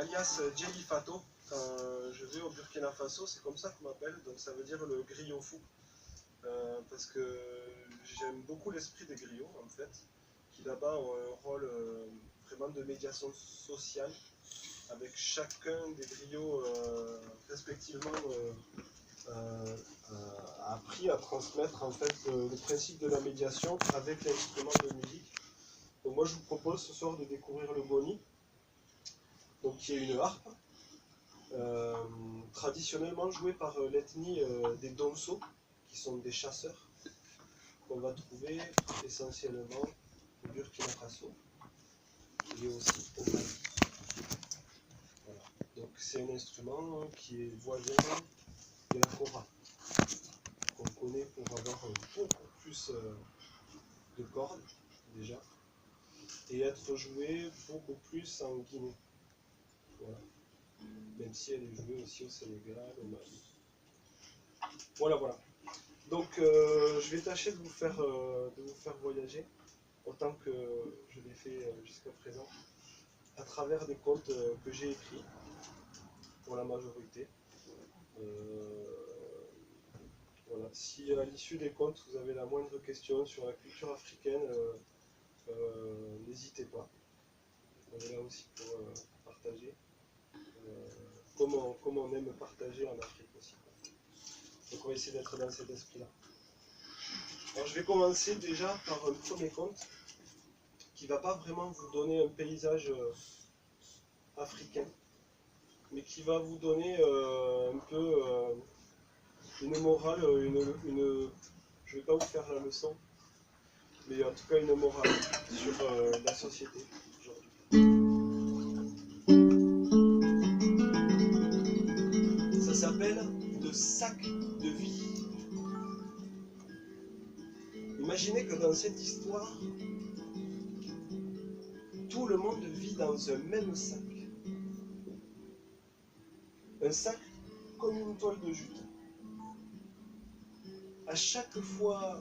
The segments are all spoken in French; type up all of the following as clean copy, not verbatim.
alias Djeli Fato. Quand je vais au Burkina Faso, c'est comme ça qu'on m'appelle, donc ça veut dire le griot fou. Parce que j'aime beaucoup l'esprit des griots, en fait, qui là-bas ont un rôle vraiment de médiation sociale, avec chacun des griots respectivement a appris à transmettre en fait le principe de la médiation avec l'instrument de musique. Donc moi je vous propose ce soir de découvrir le goni, donc qui est une harpe, traditionnellement jouée par l'ethnie des Donso, qui sont des chasseurs, qu'on va trouver essentiellement au Burkina Faso et aussi au Mali. Voilà. Donc c'est un instrument qui est voisin de la kora, qu'on connaît pour avoir beaucoup plus de cordes déjà, et être joué beaucoup plus en Guinée. Voilà. Même si elle est jouée aussi au Sénégal, au Mali. Voilà, voilà. Donc je vais tâcher de vous faire voyager, autant que je l'ai fait jusqu'à présent, à travers des contes que j'ai écrits, pour la majorité. Voilà. Si à l'issue des contes, vous avez la moindre question sur la culture africaine, n'hésitez pas. On est là aussi pour partager. Comme on aime partager en Afrique aussi. Donc on va essayer d'être dans cet esprit-là. Alors je vais commencer déjà par un premier conte qui ne va pas vraiment vous donner un paysage africain, mais qui va vous donner un peu une morale, je ne vais pas vous faire la leçon, mais en tout cas une morale sur la société aujourd'hui. Ça s'appelle le sac de vie. Imaginez que dans cette histoire, tout le monde vit dans un même sac. Un sac comme une toile de jute. À chaque fois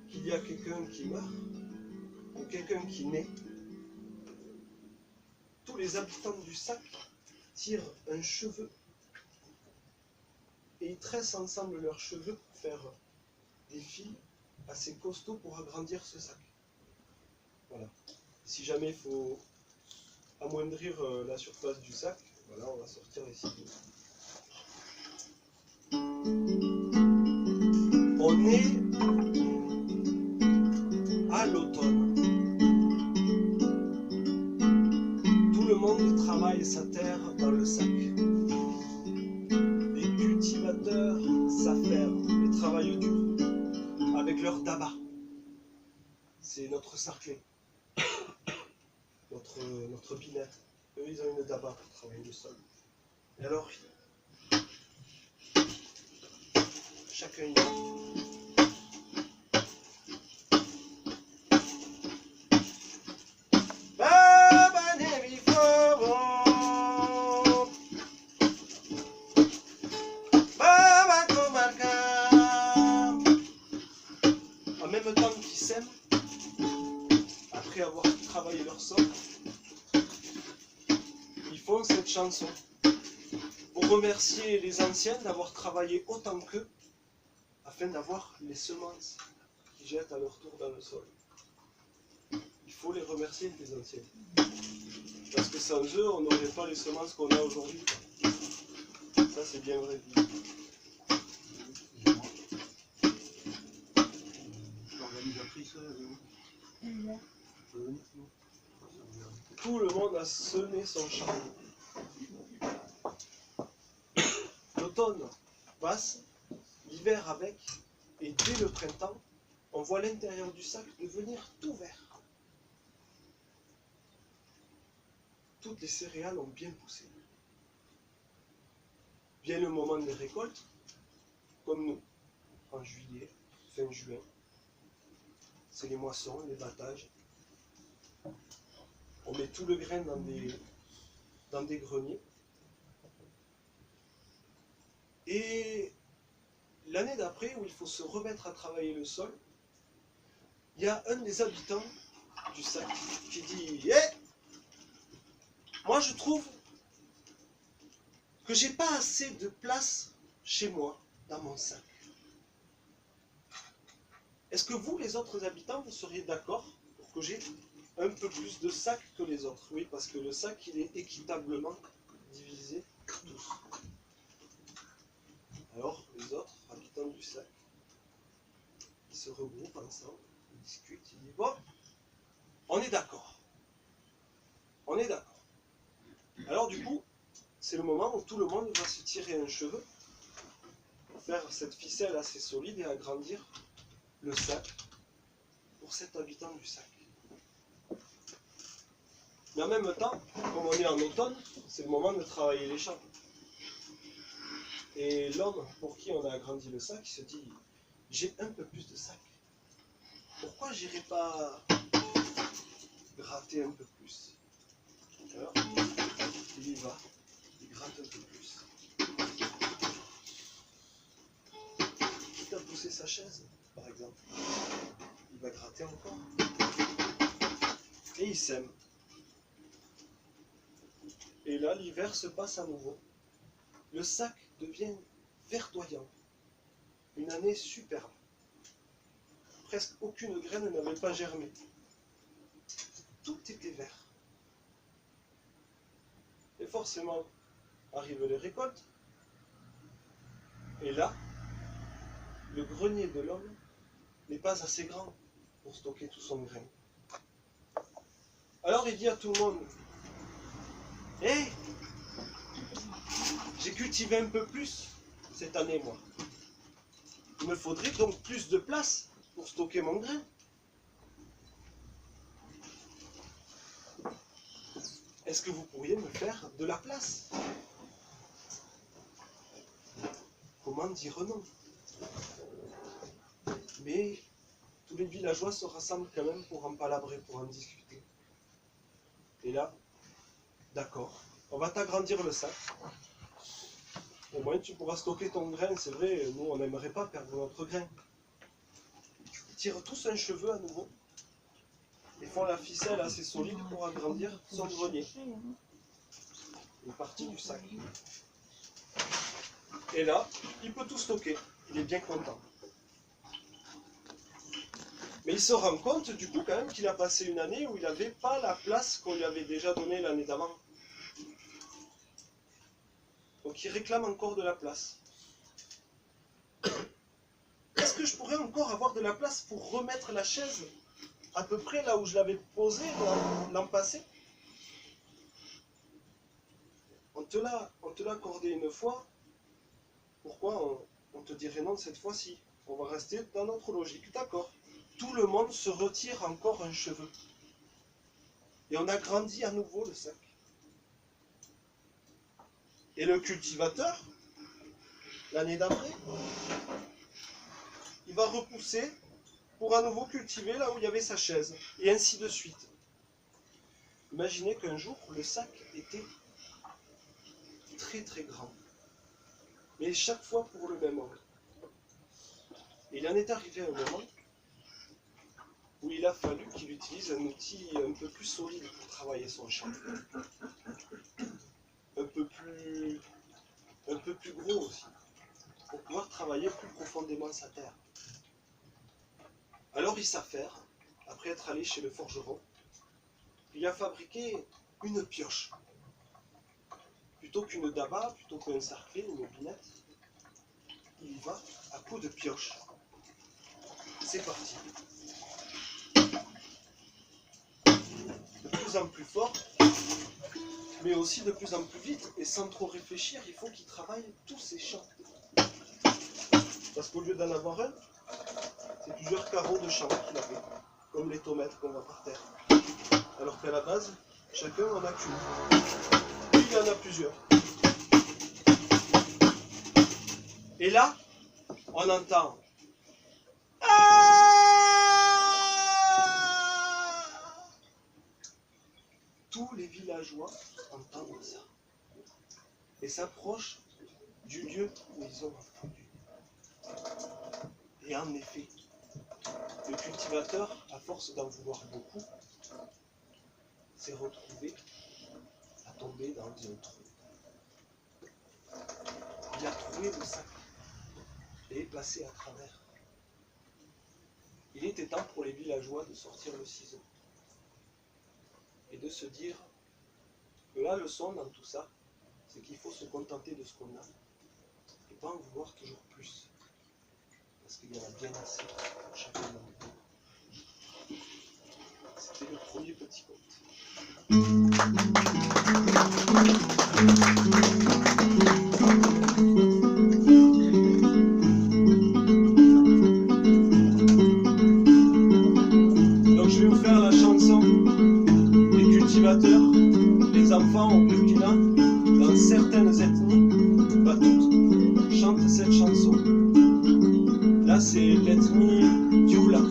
qu'il y a quelqu'un qui meurt, ou quelqu'un qui naît, tous les habitants du sac tirent un cheveu et ils tressent ensemble leurs cheveux pour faire des fils assez costauds pour agrandir ce sac. Voilà. Si jamais il faut amoindrir la surface du sac, voilà, on va sortir les ciseaux. On est à l'automne. Tout le monde travaille sa terre dans le sac. Les cultivateurs s'affairent et travaillent dur avec leur daba. C'est notre sarclé, notre binette. Eux, ils ont une daba pour travailler le sol. Et alors, chacun y va. En même temps qu'ils s'aiment, après avoir travaillé leur sol, ils font cette chanson pour remercier les anciens d'avoir travaillé autant qu'eux, afin d'avoir les semences qu'ils jettent à leur tour dans le sol. Il faut les remercier, les anciens. Parce que sans eux, on n'aurait pas les semences qu'on a aujourd'hui. Ça, c'est bien vrai. L'organisatrice, tout le monde a semé son champ. L'automne passe, l'hiver avec, et dès le printemps, on voit l'intérieur du sac devenir tout vert. Toutes les céréales ont bien poussé. Vient le moment des récoltes, comme nous, en juillet, fin juin. C'est les moissons, les battages. On met tout le grain dans des greniers. Et l'année d'après, où il faut se remettre à travailler le sol, il y a un des habitants du sac qui dit « Hé, moi je trouve que j'ai pas assez de place chez moi, dans mon sac. Est-ce que vous, les autres habitants, vous seriez d'accord pour que j'ai un peu plus de sac que les autres? Oui, parce que le sac, il est équitablement divisé tous. Alors, les autres habitants du sac, ils se regroupent ensemble, ils discutent, ils disent, bon, on est d'accord. On est d'accord. Alors du coup, c'est le moment où tout le monde va se tirer un cheveu, faire cette ficelle assez solide et agrandir le sac pour cet habitant du sac. Mais en même temps, comme on est en automne, c'est le moment de travailler les champs. Et l'homme pour qui on a agrandi le sac, il se dit, j'ai un peu plus de sac. Pourquoi j'irai pas gratter un peu plus? Alors, il y va, il gratte un peu plus. Quitte à pousser sa chaise, par exemple, il va gratter encore. Et il sème. Et là, l'hiver se passe à nouveau. Le sac devient verdoyant. Une année superbe. Presque aucune graine n'avait pas germé. Tout était vert. Et forcément, arrivent les récoltes. Et là, le grenier de l'homme n'est pas assez grand pour stocker tout son grain. Alors il dit à tout le monde, « Hé, j'ai cultivé un peu plus cette année, moi. Il me faudrait donc plus de place pour stocker mon grain. Est-ce que vous pourriez me faire de la place? » Comment dire non? Mais tous les villageois se rassemblent quand même pour en palabrer, pour en discuter. Et là, d'accord, on va t'agrandir le sac. Au moins tu pourras stocker ton grain, c'est vrai, nous on n'aimerait pas perdre notre grain. Ils tirent tous un cheveu à nouveau. Ils font la ficelle assez solide pour agrandir son grenier. Une partie du sac. Et là, il peut tout stocker. Il est bien content. Mais il se rend compte du coup quand même qu'il a passé une année où il n'avait pas la place qu'on lui avait déjà donnée l'année d'avant. Donc il réclame encore de la place. Est-ce que je pourrais encore avoir de la place pour remettre la chaise à peu près là où je l'avais posée l'an passé? On te l'a accordé une fois, pourquoi on te dirait non cette fois-ci? On va rester dans notre logique, d'accord. Tout le monde se retire encore un cheveu. Et on agrandit à nouveau le sac. Et le cultivateur, l'année d'après, il va repousser pour à nouveau cultiver là où il y avait sa chaise. Et ainsi de suite. Imaginez qu'un jour, le sac était très très grand. Mais chaque fois pour le même homme. Et il en est arrivé un moment où il a fallu qu'il utilise un outil un peu plus solide pour travailler son champ. Un peu plus gros aussi, pour pouvoir travailler plus profondément sa terre. Alors il s'affaire, après être allé chez le forgeron, il a fabriqué une pioche. Plutôt qu'une daba, plutôt qu'un sarclé, une épinette, il y va à coups de pioche. C'est parti. De plus en plus fort, mais aussi de plus en plus vite, et sans trop réfléchir, il faut qu'il travaille tous ses champs. Parce qu'au lieu d'en avoir un, c'est plusieurs carreaux de champs qu'il avait, comme les tomates qu'on voit par terre. Alors qu'à la base, chacun en a qu'une. Lui, il en a plusieurs. Et là, on entend tous les villageois entendent ça et s'approchent du lieu où ils ont entendu. Et en effet, le cultivateur, à force d'en vouloir beaucoup, s'est retrouvé à tomber dans un trou. il a trouvé le sac et placé à travers. Il était temps pour les villageois de sortir le ciseau et de se dire que la leçon dans tout ça, c'est qu'il faut se contenter de ce qu'on a et pas en vouloir toujours plus. Parce qu'il y en a bien assez pour chacun d'entre nous. C'était le premier petit conte. Donc je vais vous faire la chanson des cultivateurs, les enfants au Burkina, dans certaines ethnies, pas toutes, chantent cette chanson. Là c'est l'ethnie Dioula.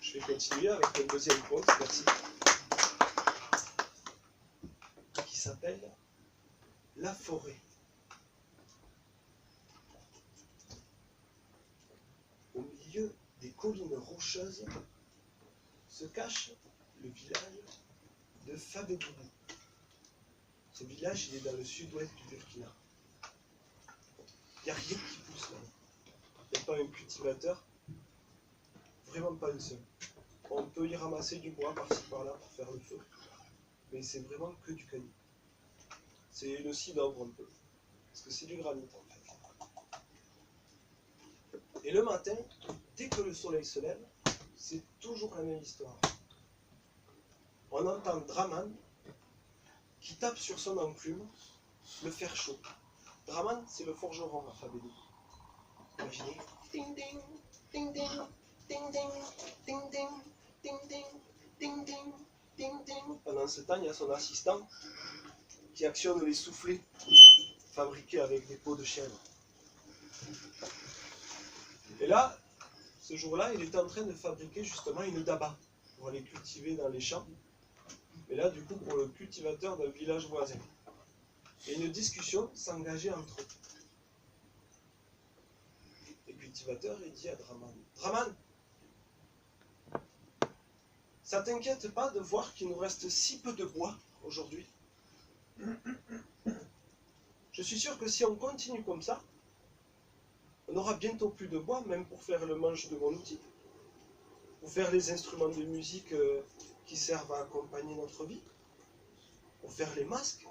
Je vais continuer avec le deuxième conte, merci, qui s'appelle La forêt. Au milieu des collines rocheuses se cache le village de Fabégoubou. Ce village, il est dans le sud-ouest du Burkina. Il n'y a rien qui pousse là. Il n'y a pas un cultivateur, vraiment pas une seule. On peut y ramasser du bois par-ci par-là pour faire le feu, mais c'est vraiment que du granit. C'est le cidre un peu, parce que c'est du granit en fait. Et le matin, dès que le soleil se lève, c'est toujours la même histoire. On entend Draman qui tape sur son enclume le fer chaud. Draman, c'est le forgeron à Fabédou. Imaginez. Ding ding, ding ding, ding ding, ding ding, ding ding, ding ding, ding ding. Pendant ce temps, il y a son assistant qui actionne les soufflets fabriqués avec des peaux de chèvre. Et là, ce jour-là, il était en train de fabriquer justement une daba pour aller cultiver dans les champs. Et là, du coup, pour le cultivateur d'un village voisin. Et une discussion s'engageait entre eux. Le cultivateur, il dit à Draman, Draman, ça t'inquiète pas de voir qu'il nous reste si peu de bois aujourd'hui? Je suis sûr que si on continue comme ça, on aura bientôt plus de bois, même pour faire le manche de mon outil, pour faire les instruments de musique qui servent à accompagner notre vie, pour faire les masques.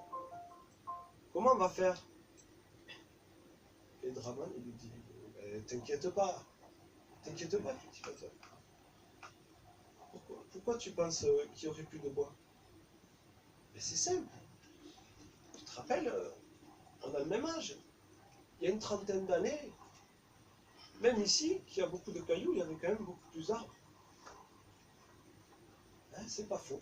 Comment on va faire? Et Draman, il lui dit, t'inquiète pas, cultivateur. Pourquoi tu penses qu'il n'y aurait plus de bois? Mais c'est simple. Tu te rappelles, on a le même âge. Il y a une trentaine d'années, même ici, qui a beaucoup de cailloux, il y avait quand même beaucoup plus d'arbres. Hein, c'est pas faux.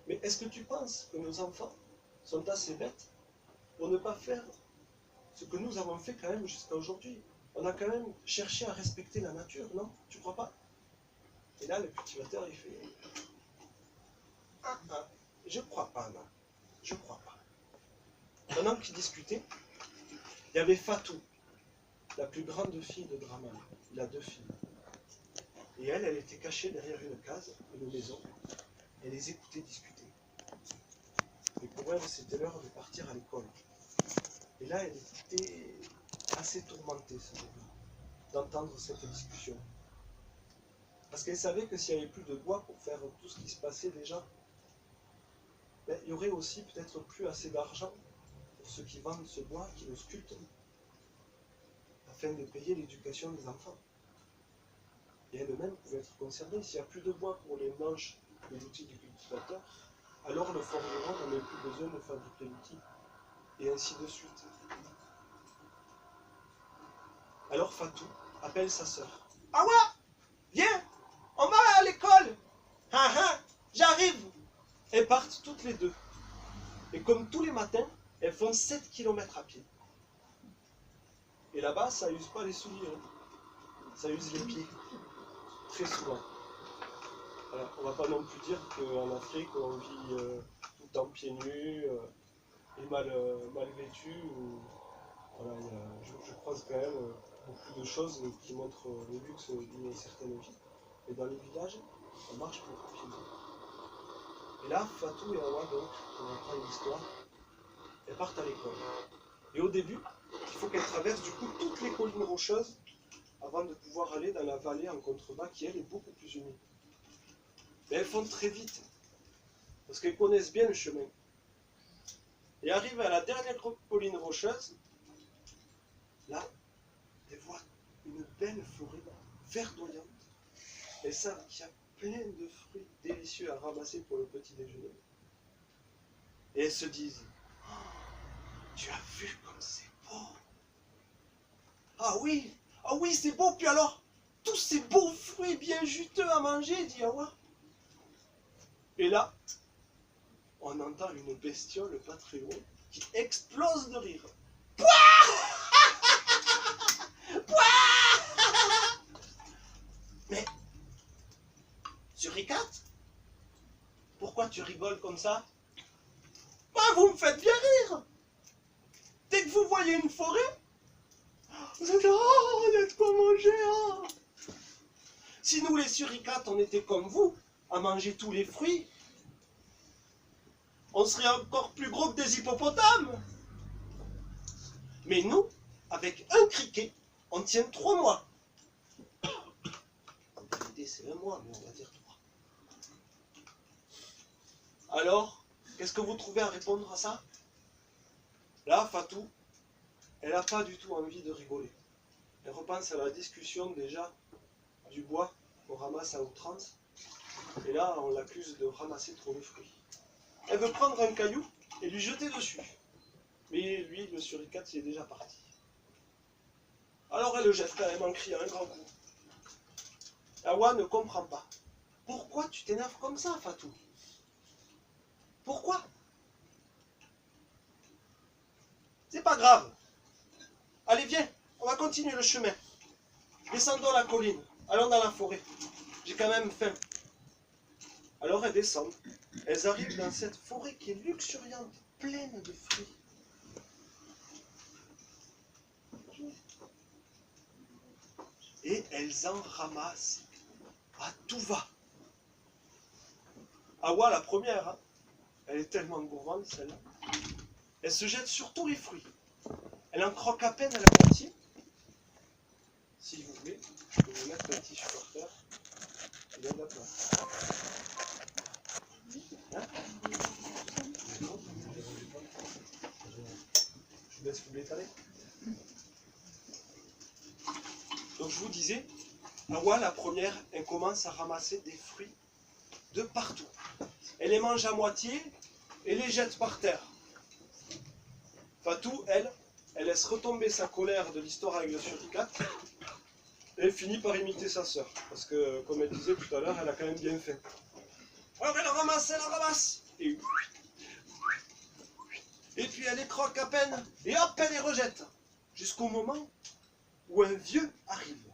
Mais est-ce que tu penses que nos enfants sont assez bêtes pour ne pas faire ce que nous avons fait quand même jusqu'à aujourd'hui. On a quand même cherché à respecter la nature, non? Tu crois pas? Et là, le cultivateur, il fait... Je crois pas, non. Je crois pas. Pendant qu'ils discutaient, il y avait Fatou, la plus grande fille de Draman. Il a 2 filles. Et elle était cachée derrière une case, une maison. Elle les écoutait discuter. Et pour elle, c'était l'heure de partir à l'école. Et là, elle était assez tourmentée, ce jour-là, d'entendre cette discussion. Parce qu'elle savait que s'il n'y avait plus de bois pour faire tout ce qui se passait déjà, ben, il y aurait aussi peut-être plus assez d'argent pour ceux qui vendent ce bois, qui le sculptent, afin de payer l'éducation des enfants. Et elle-même pouvait être concernée. S'il n'y a plus de bois pour les manches des outils du cultivateur, alors le forgeron n'en a plus besoin de fabriquer l'outil. Et ainsi de suite. Alors Fatou appelle sa sœur. Awa, viens, on va à l'école. J'arrive. Elles partent toutes les deux. Et comme tous les matins, elles font 7 km à pied. Et là-bas, ça use pas les souliers. Ça use les pieds. Très souvent. Alors, on va pas non plus dire qu'en Afrique, on vit tout le temps pieds nus et mal vêtus. Voilà, je croise quand même beaucoup de choses qui montrent le luxe d'une certaine vie. Et dans les villages, on marche plus rapidement. Et là, Fatou et Awa, donc, on apprend une histoire, elles partent à l'école. Et au début, il faut qu'elles traversent du coup toutes les collines rocheuses avant de pouvoir aller dans la vallée en contrebas qui, elle, est beaucoup plus humide. Mais elles font très vite, parce qu'elles connaissent bien le chemin. Et arrivent à la dernière colline rocheuse, là, elles voient une belle forêt verdoyante. Elles savent qu'il y a plein de fruits délicieux à ramasser pour le petit déjeuner. Et elles se disent, oh, tu as vu comme c'est beau. Ah oui, c'est beau. Puis alors, tous ces beaux fruits bien juteux à manger, dit Awa. Et là, on entend une bestiole pas très haut qui explose de rire. Mais, Suricate, pourquoi tu rigoles comme ça? Vous me faites bien rire. Dès que vous voyez une forêt, vous êtes là, oh, on a de quoi manger. Hein. Si nous les suricates, on était comme vous, à manger tous les fruits, on serait encore plus gros que des hippopotames. Mais nous, avec un criquet, on tient 3 mois. En réalité, c'est 1 mois, mais on va dire 3. Alors, qu'est-ce que vous trouvez à répondre à ça? Là, Fatou, elle n'a pas du tout envie de rigoler. Elle repense à la discussion déjà du bois qu'on ramasse à outrance. Et là, on l'accuse de ramasser trop de fruits. Elle veut prendre un caillou et lui jeter dessus. Mais lui, le suricate, il est déjà parti. Alors elle le jette quand même en criant un grand coup. Awa ne comprend pas. Pourquoi tu t'énerves comme ça, Fatou? Pourquoi? C'est pas grave. Allez, viens, on va continuer le chemin. Descendons la colline, allons dans la forêt. J'ai quand même faim. Alors elles descendent. Elles arrivent dans cette forêt qui est luxuriante, pleine de fruits. Et elles en ramassent à tout va. Awa, la première, hein, elle est tellement gourmande, celle-là. Elle se jette sur tous les fruits. Elle en croque à peine à la moitié. Si vous voulez, je peux vous mettre un tissu par terre. Il y a de la place. Hein? Je vous laisse vous l'étaler. Donc je vous disais, Awa, la première, elle commence à ramasser des fruits de partout. Elle les mange à moitié et les jette par terre. Fatou, elle laisse retomber sa colère de l'histoire avec le suricate et elle finit par imiter sa sœur. Parce que, comme elle disait tout à l'heure, elle a quand même bien fait. Alors elle ramasse, et puis elle les croque à peine, et hop, elle les rejette. jusqu'au moment où un vieux arrive.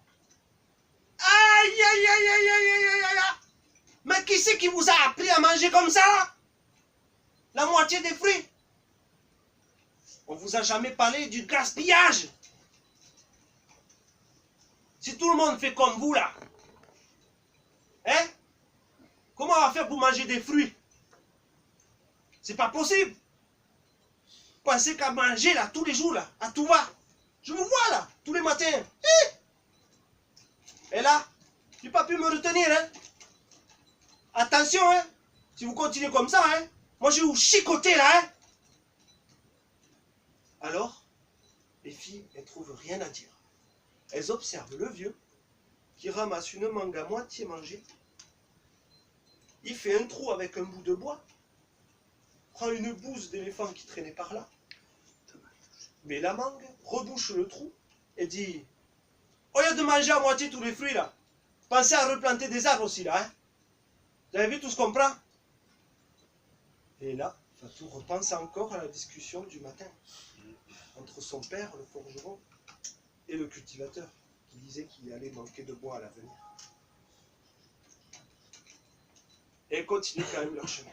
Aïe, aïe, aïe, aïe, aïe, aïe, aïe, aïe. Mais qui c'est qui vous a appris à manger comme ça? La moitié des fruits. On vous a jamais parlé du gaspillage. Si tout le monde fait comme vous là, hein? Comment on va faire pour manger des fruits? C'est pas possible. Pensez qu'à manger là, tous les jours là, à tout va. Je vous vois là, tous les matins. Et là, tu n'as pas pu me retenir, hein? Attention, hein? Si vous continuez comme ça, hein? Moi je vais vous chicoter là, hein? Alors, les filles, elles trouvent rien à dire. Elles observent le vieux qui ramasse une mangue à moitié mangée. Il fait un trou avec un bout de bois, prend une bouse d'éléphant qui traînait par là, met la mangue, rebouche le trou et dit: au lieu de manger à moitié tous les fruits là, pensez à replanter des arbres aussi là, hein? Vous avez vu tout ce qu'on prend? Et là, Fatou repense encore à la discussion du matin entre son père, le forgeron, et le cultivateur, qui disait qu'il allait manquer de bois à l'avenir. Et ils continuent quand même leur chemin.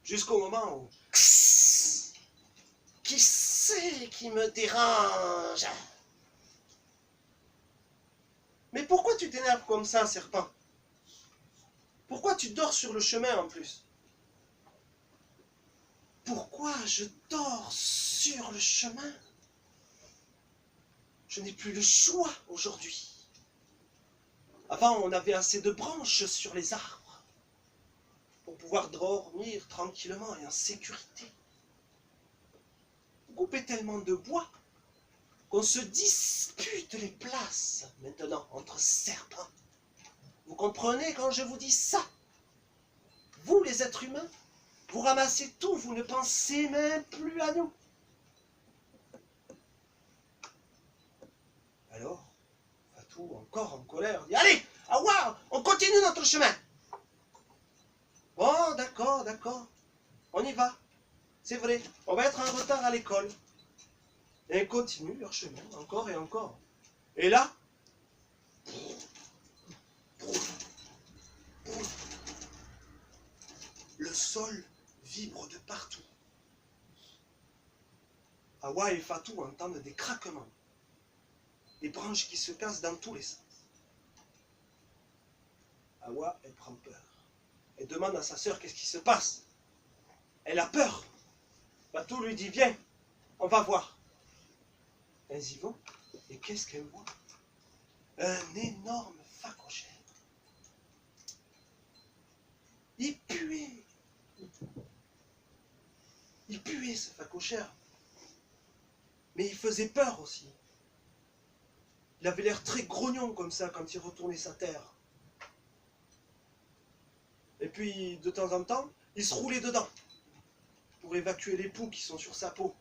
Jusqu'au moment où... Qui c'est qui me dérange? Mais pourquoi tu t'énerves comme ça, serpent? Pourquoi tu dors sur le chemin en plus? Pourquoi je dors sur le chemin? Je n'ai plus le choix aujourd'hui. Avant, on avait assez de branches sur les arbres pour pouvoir dormir tranquillement et en sécurité. On coupait tellement de bois qu'on se dispute les places maintenant entre serpents. Vous comprenez quand je vous dis ça? Vous, les êtres humains, vous ramassez tout, vous ne pensez même plus à nous. Alors, Fatou, encore en colère, dit: allez, Awa, on continue notre chemin. Bon, d'accord, d'accord, on y va. C'est vrai, on va être en retard à l'école. Et ils continuent leur chemin, encore et encore. Et là, le sol vibre de partout. Awa et Fatou entendent des craquements, des branches qui se cassent dans tous les sens. Awa, elle prend peur. Elle demande à sa sœur qu'est-ce qui se passe. Elle a peur. Fatou lui dit: viens, on va voir. Elles y vont, et qu'est-ce qu'elles voient? Un énorme phacochère. Il puait. Il puait, ce phacochère. Mais il faisait peur aussi. Il avait l'air très grognon comme ça quand il retournait sa terre. Et puis, de temps en temps, il se roulait dedans pour évacuer les poux qui sont sur sa peau.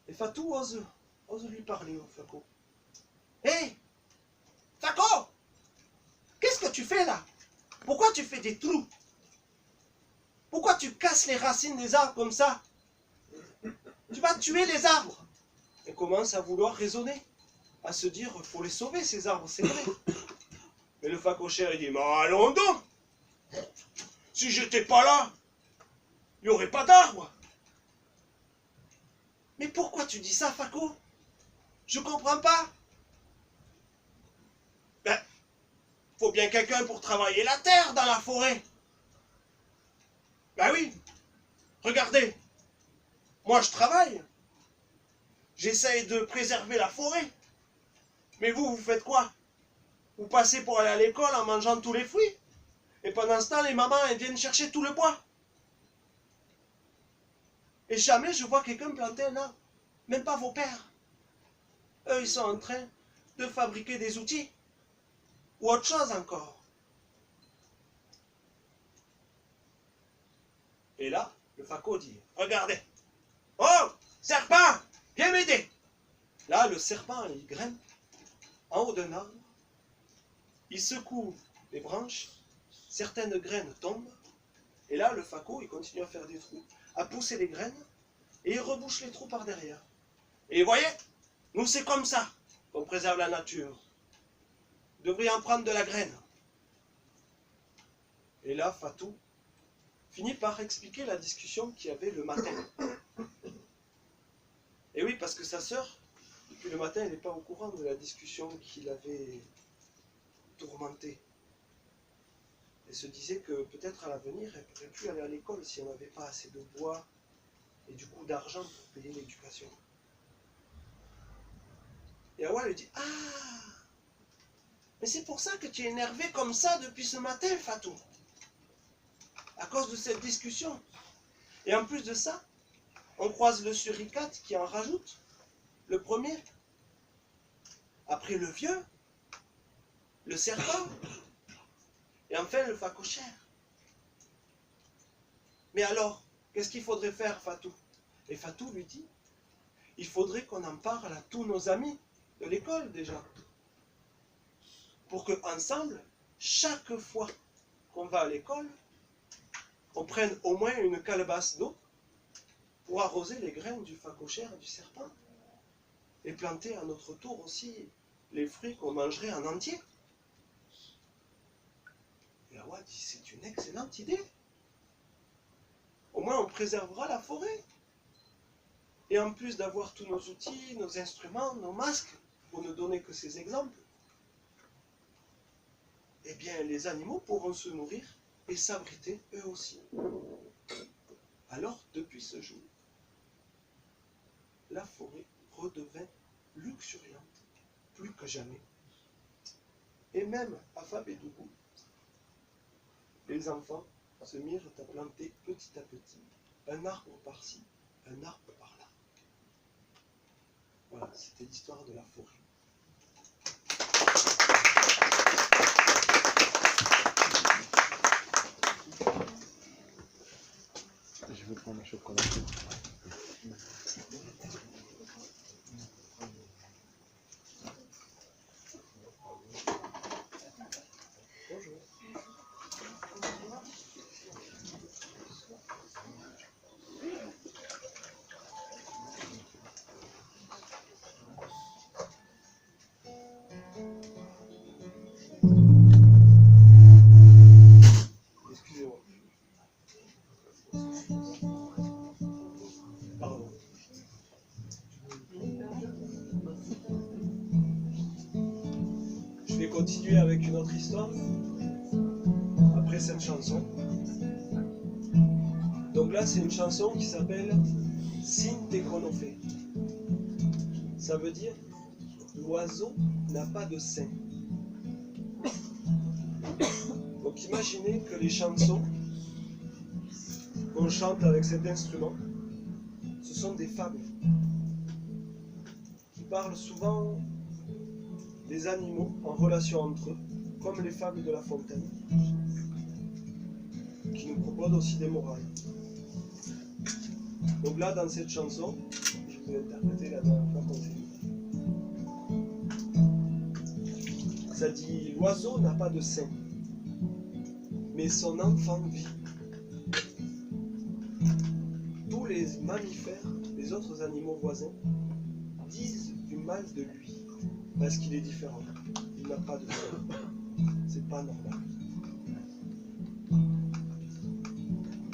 Et Fatou ose lui parler au Faco. Hé, hey, Faco, qu'est-ce que tu fais là? Pourquoi tu fais des trous? Pourquoi tu casses les racines des arbres comme ça? Tu vas tuer les arbres. Et commence à vouloir raisonner, à se dire: il faut les sauver ces arbres, c'est vrai. Mais le phacochère il dit: mais allons donc, si j'étais pas là, il n'y aurait pas d'arbres. Mais pourquoi tu dis ça, Faco? Je comprends pas. Ben, faut bien quelqu'un pour travailler la terre dans la forêt. Ben oui, regardez, moi je travaille. J'essaye de préserver la forêt. Mais vous faites quoi? Vous passez pour aller à l'école en mangeant tous les fruits. Et pendant ce temps, les mamans, elles viennent chercher tout le bois. Et jamais je vois quelqu'un planter un arbre. Même pas vos pères. Eux, ils sont en train de fabriquer des outils. Ou autre chose encore. Et là, le Faco dit: regardez. Oh, serpent, viens m'aider. Là, le serpent, il grimpe en haut d'un arbre. Il secoue les branches. Certaines graines tombent. Et Et là, le faco, il continue à faire des trous, à pousser les graines, et il rebouche les trous par derrière. Et vous voyez, nous c'est comme ça qu'on préserve la nature. Vous devriez en prendre de la graine. Et là, Fatou finit par expliquer la discussion qu'il y avait le matin. Et oui, parce que sa sœur, depuis le matin, elle n'est pas au courant de la discussion qui l'avait tourmentée. Elle se disait que peut-être à l'avenir, elle ne pourrait plus aller à l'école si elle n'avait pas assez de bois et du coup d'argent pour payer l'éducation. Et Awa lui dit, ah, mais c'est pour ça que tu es énervé comme ça depuis ce matin, Fatou. À cause de cette discussion. Et en plus de ça, on croise le suricate qui en rajoute, le premier. Après le vieux, le serpent, et enfin le facochère. Mais alors, qu'est-ce qu'il faudrait faire, Fatou? Et Fatou lui dit, il faudrait qu'on en parle à tous nos amis de l'école déjà. Pour qu'ensemble, chaque fois qu'on va à l'école, on prenne au moins une calebasse d'eau pour arroser les graines du facochère et du serpent. Et planter à notre tour aussi les fruits qu'on mangerait en entier. Et Awa dit, c'est une excellente idée. Au moins on préservera la forêt. Et en plus d'avoir tous nos outils, nos instruments, nos masques, pour ne donner que ces exemples, eh bien les animaux pourront se nourrir et s'abriter eux aussi. Alors, depuis ce jour, la forêt redevint luxuriante, plus que jamais. Et même à Fabédougou, les enfants se mirent à planter petit à petit un arbre par-ci, un arbre par-là. Voilà, c'était l'histoire de la forêt. Je veux prendre un chocolat. Bonjour. Excusez-moi. Pardon. Je vais continuer avec une autre histoire après cette chanson. Donc là, c'est une chanson qui s'appelle Sin te conoce. Ça veut dire l'oiseau n'a pas de sein. Donc imaginez que les chansons qu'on chante avec cet instrument, ce sont des fables qui parlent souvent des animaux en relation entre eux, comme les fables de La Fontaine, qui nous proposent aussi des morales. Donc là, dans cette chanson, je vous ai interprété la dernière fois qu'on s'est vu. Ça dit, l'oiseau n'a pas de sein, mais son enfant vit. Tous les mammifères, les autres animaux voisins, disent du mal de lui, parce qu'il est différent. Il n'a pas de sein. C'est pas normal.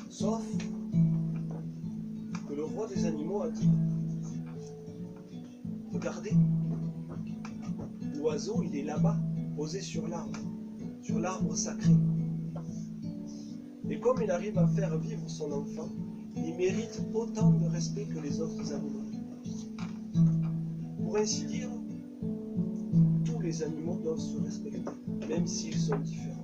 Sauf que le roi des animaux a dit, regardez, l'oiseau il est là-bas, posé sur l'arbre sacré. Et comme il arrive à faire vivre son enfant, il mérite autant de respect que les autres animaux. Pour ainsi dire, tous les animaux doivent se respecter, même s'ils sont différents.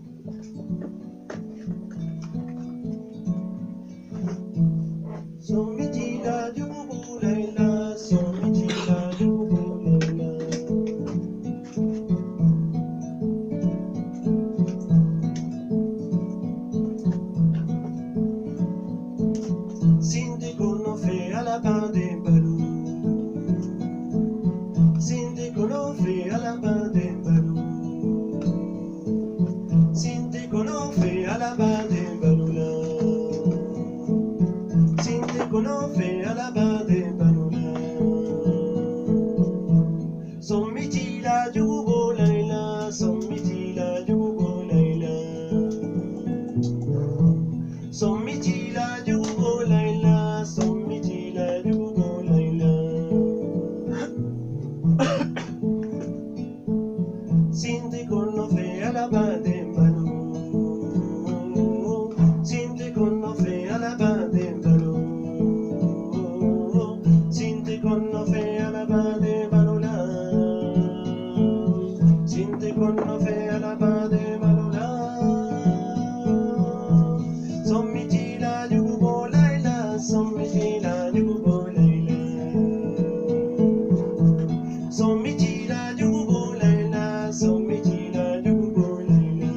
Sin te conoce Son miti la du go laila, son miti la du go laila. Sinte con no fe a la bande balou. Sinte con no fe a la bande balou. Sinte con no fe a la bande balola. Sinte con no fe a la bande balola. Son miti la du go laila, son miti la du go laila. Son miti la du go laila, son miti la du go laila.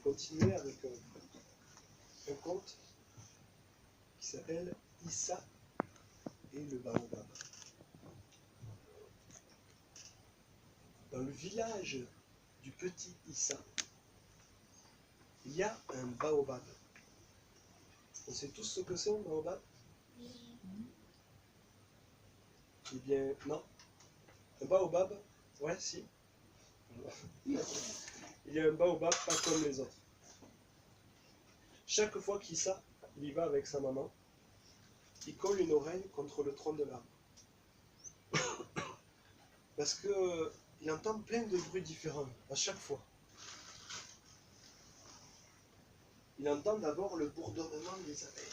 continuer avec un conte qui s'appelle Issa et le baobab. Dans le village du petit Issa, il y a un baobab. On sait tous ce que c'est un baobab? Eh bien, non. Un baobab, ouais, si. Il y a un baobab pas comme les autres. Chaque fois qu'Issa, il y va avec sa maman, il colle une oreille contre le tronc de l'arbre. Parce que il entend plein de bruits différents à chaque fois. Il entend d'abord le bourdonnement des abeilles.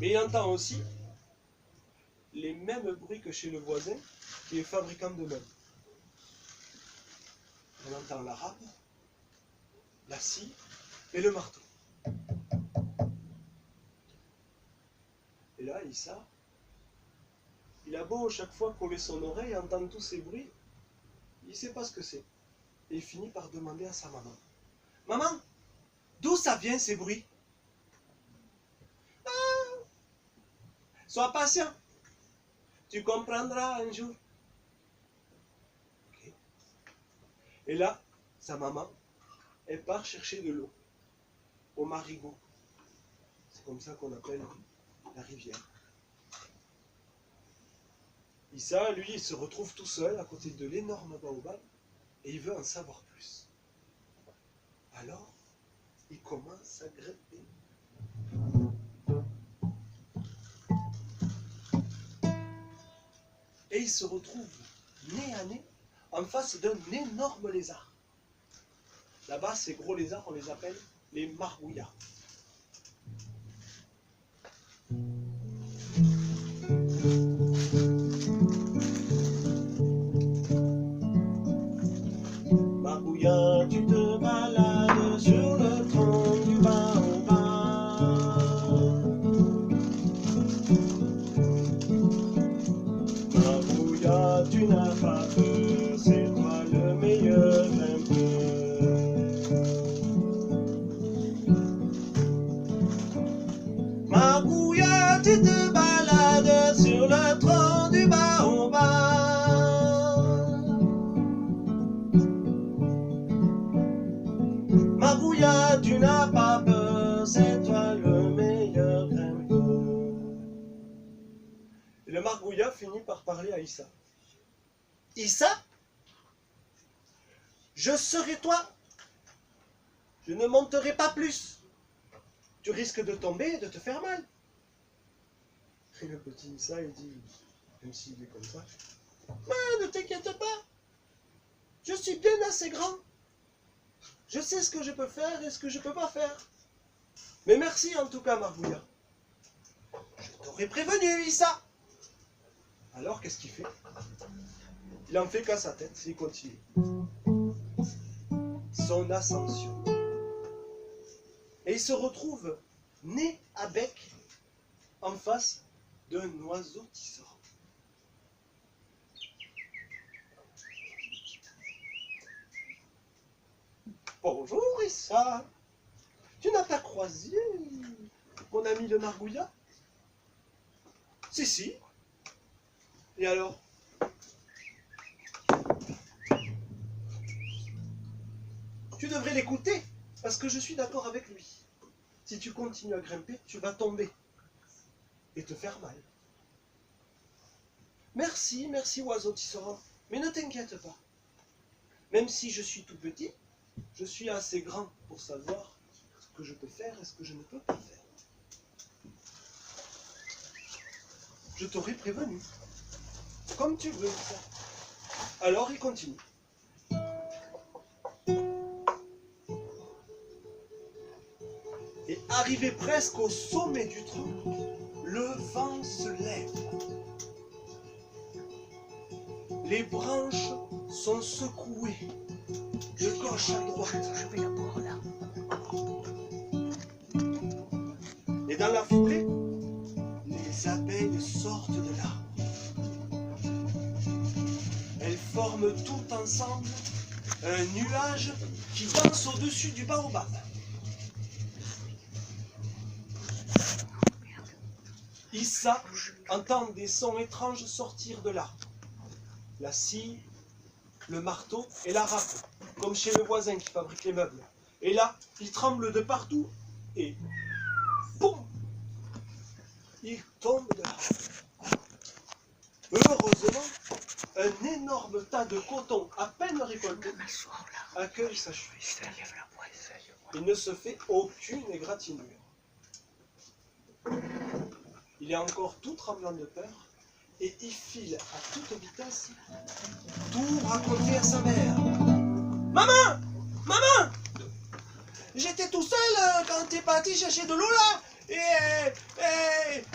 Mais il entend aussi les mêmes bruits que chez le voisin qui est fabricant de meubles. On entend la rame, la scie et le marteau. Et là, Issa, il a beau chaque fois coller son oreille et entendre tous ces bruits, il ne sait pas ce que c'est. Et il finit par demander à sa maman. Maman, d'où ça vient ces bruits? Ah, sois patient, tu comprendras un jour. Okay. Et là, sa maman, elle part chercher de l'eau au marigot. C'est comme ça qu'on appelle la rivière. Issa, lui, il se retrouve tout seul à côté de l'énorme baobab et il veut en savoir plus. Alors, il commence à grimper. Et il se retrouve nez à nez en face d'un énorme lézard. Là-bas, ces gros lézards, on les appelle les margouillas. Margouilla, tu te balades sur le tronc du baobab. Margouilla, tu n'as pas peur, c'est toi le meilleur grimpeur. Margouilla, tu te balades sur le tronc du baobab. Margouilla, tu n'as pas peur, c'est toi le meilleur grimpeur. Et le margouilla finit par parler à Issa. Issa, je serai toi. Je ne monterai pas plus. Tu risques de tomber et de te faire mal. Et le petit Issa, il dit, même s'il est comme ça, ne t'inquiète pas. Je suis bien assez grand. Je sais ce que je peux faire et ce que je peux pas faire. Mais merci en tout cas, Margouilla. Je t'aurais prévenu, Issa. Alors, qu'est-ce qu'il fait? Il en fait qu'à sa tête, il continue. Son ascension. Et il se retrouve nez à bec en face d'un oiseau tisserand. Bonjour Issa, tu n'as pas croisé mon ami le margouilla? Si, si. Et alors? Tu devrais l'écouter, parce que je suis d'accord avec lui. Si tu continues à grimper, tu vas tomber et te faire mal. Merci, merci oiseau tisserand, mais ne t'inquiète pas. Même si je suis tout petit, je suis assez grand pour savoir ce que je peux faire et ce que je ne peux pas faire. Je t'aurais prévenu. Comme tu veux. Alors il continue. Et arrivé presque au sommet du tronc, le vent se lève. Les branches sont secouées de gauche à droite. Je vais la boire là. Et dans la foulée, les abeilles sortent de l'arbre. forment tout ensemble un nuage qui danse au-dessus du baobab. Issa entend des sons étranges sortir de là. La scie, le marteau et la râpe, comme chez le voisin qui fabrique les meubles. Et là, il tremble de partout et boum, il tombe de là. Heureusement, un énorme tas de coton à peine récolté accueille sa chute. Il ne se fait aucune égratignure. Il est encore tout tremblant de peur et il file à toute vitesse tout raconter à sa mère. Maman! Maman! J'étais tout seul quand t'es parti chercher de l'eau là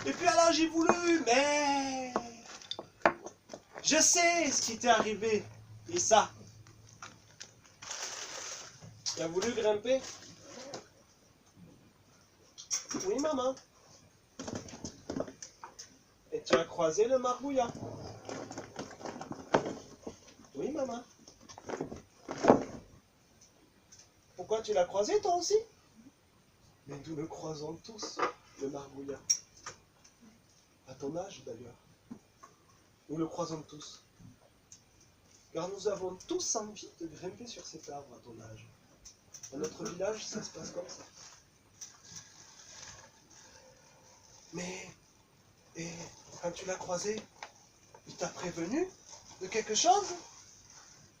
et puis alors j'ai voulu, mais je sais ce qui t'est arrivé. Et ça, tu as voulu grimper? Oui maman. Et tu as croisé le marbouillat? Oui, maman. Pourquoi tu l'as croisé, toi aussi? Mais nous le croisons tous, le marbouillat. À ton âge, d'ailleurs. Nous le croisons tous. Car nous avons tous envie de grimper sur cet arbre à ton âge. Dans notre village, ça se passe comme ça. Mais... Et quand tu l'as croisé, il t'a prévenu de quelque chose?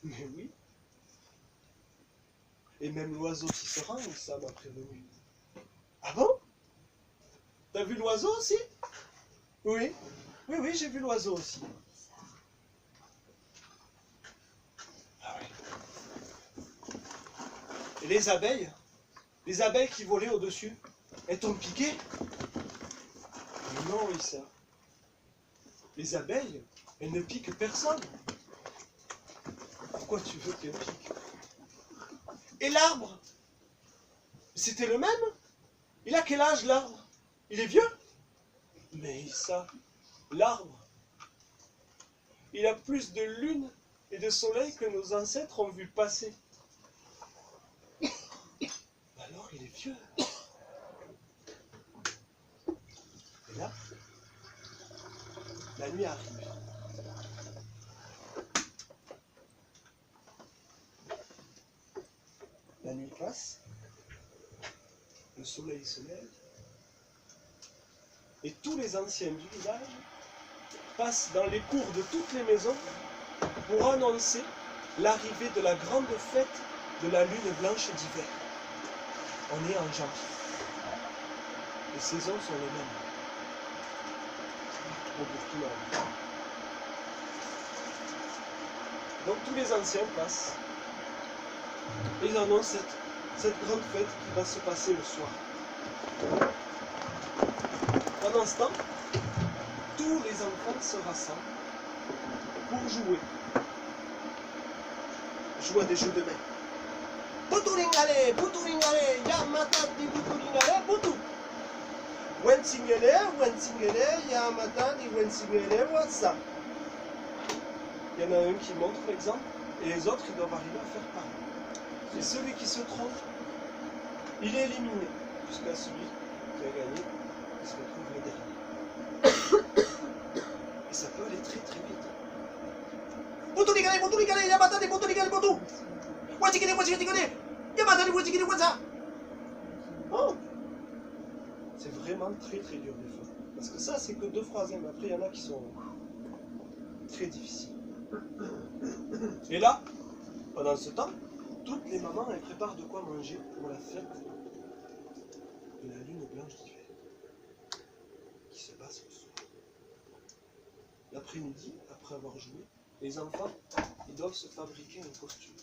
Mais oui. Et même l'oiseau tisserand, ça m'a prévenu. Ah bon? T'as vu l'oiseau aussi? Oui. Oui, oui, j'ai vu l'oiseau aussi. Ah oui. Et les abeilles qui volaient au-dessus, elles t'ont piqué? Non, Issa. Les abeilles, elles ne piquent personne. Pourquoi tu veux qu'elles piquent? Et l'arbre? C'était le même? Il a quel âge, l'arbre? Il est vieux? Mais Issa, l'arbre, il a plus de lune et de soleil que nos ancêtres ont vu passer. Alors il est vieux. Et là, la nuit arrive. La nuit passe, le soleil se lève, et tous les anciens du village passent dans les cours de toutes les maisons pour annoncer l'arrivée de la grande fête de la lune blanche d'hiver. On est en janvier. Les saisons sont les mêmes. Au Burkina. Donc tous les anciens passent et ils annoncent cette grande fête qui va se passer le soir. Pendant ce temps, tous les enfants se rassemblent pour jouer à des jeux de main. Puturingale, puturingale, yamatati puturingale, putu. Wensingele, yamatati wensingele, what's Il y en a un qui montre l'exemple et les autres ils doivent arriver à faire pareil. Et celui qui se trompe, il est éliminé jusqu'à celui qui a gagné, il se retrouve le dernier. Et ça peut aller très très vite. Puturingale, yamatati puturingale, putu. Wachikile, yamatati wachikile, what's Oh, c'est vraiment très très dur des fois. Parce que ça, c'est que 2 phrases. Mais après, il y en a qui sont très difficiles. Et là, pendant ce temps, toutes les mamans, elles préparent de quoi manger pour la fête de la lune blanche d'hiver. Qui se passe le soir. L'après-midi, après avoir joué, les enfants, ils doivent se fabriquer un costume.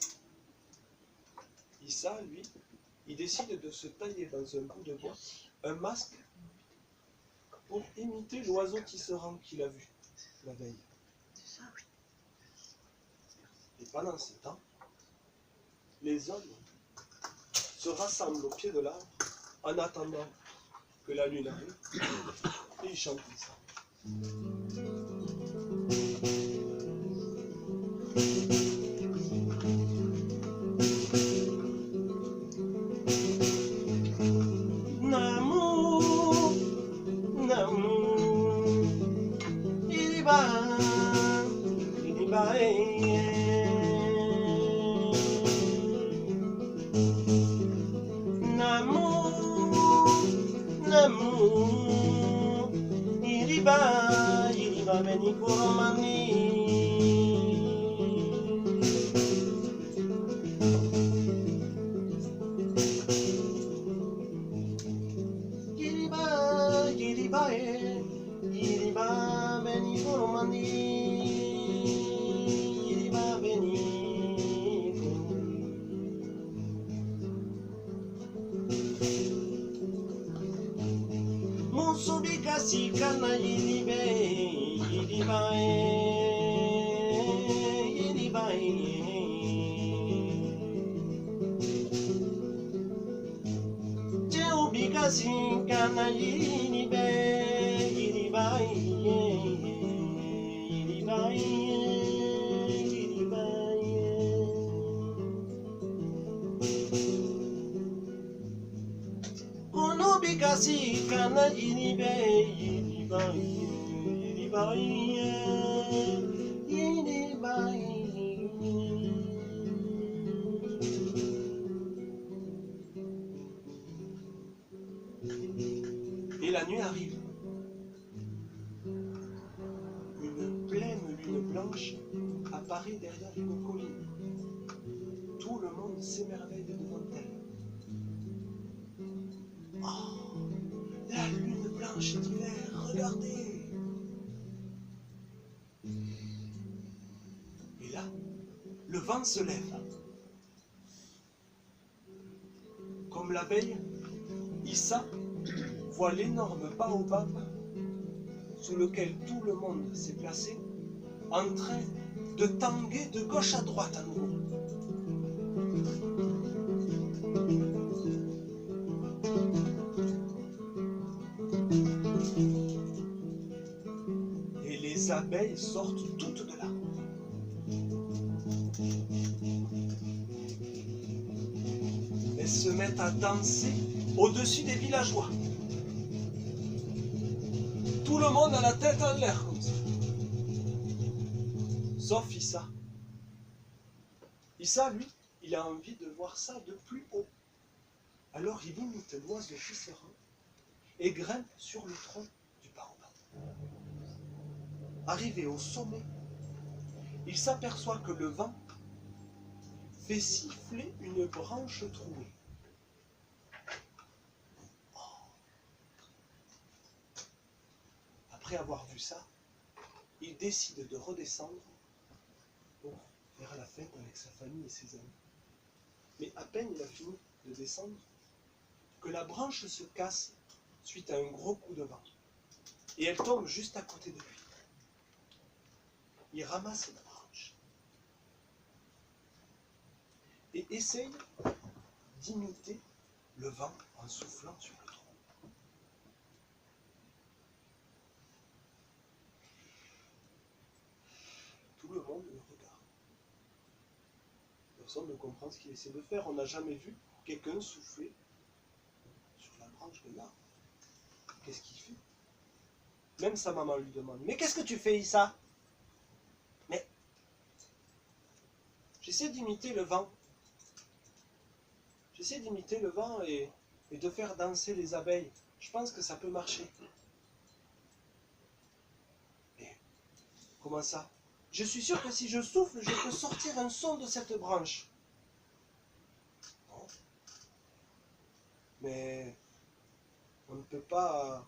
Issa, lui, il décide de se tailler dans un bout de bois un masque pour imiter l'oiseau tisserand qu'il a vu la veille. Et pendant ce temps, les hommes se rassemblent au pied de l'arbre en attendant que la lune arrive et ils chantent ça. Iriba, beni koromani. Iriba, beni koromani. Iriba, beni Musubika sikana iribe, iriba, Jeubika sikana iribe, iriba, Konobikasi kana iribe, iriba. Et la nuit arrive. Une pleine lune blanche apparaît derrière une colline. Tout le monde s'émerveille devant elle. Oh, la lune blanche d'hiver, regardez! Et là, le vent se lève. Comme la veille, Issa voit l'énorme baobab sous lequel tout le monde s'est placé, en train de tanguer de gauche à droite à nouveau. Et les abeilles sortent toutes de là. Elles se mettent à danser au-dessus des villageois. Tout le monde a la tête en l'air comme ça. Sauf Issa. Issa, lui, il a envie de voir ça de plus haut. Alors il imite l'oiseau qui se rend et grimpe sur le tronc du baobab. Arrivé au sommet, il s'aperçoit que le vent fait siffler une branche trouée. Après avoir vu ça, il décide de redescendre pour faire la fête avec sa famille et ses amis. Mais à peine il a fini de descendre, que la branche se casse suite à un gros coup de vent. Et elle tombe juste à côté de lui. Il ramasse la branche et essaye d'imiter le vent en soufflant sur le tronc. Tout le monde le regarde. Personne ne comprend ce qu'il essaie de faire. On n'a jamais vu quelqu'un souffler sur la branche de l'arbre. Qu'est-ce qu'il fait? Même sa maman lui demande: mais qu'est-ce que tu fais, Issa? Mais j'essaie d'imiter le vent. J'essaie d'imiter le vent et de faire danser les abeilles. Je pense que ça peut marcher. Mais comment ça? Je suis sûr que si je souffle, je peux sortir un son de cette branche. Non. Mais on ne peut pas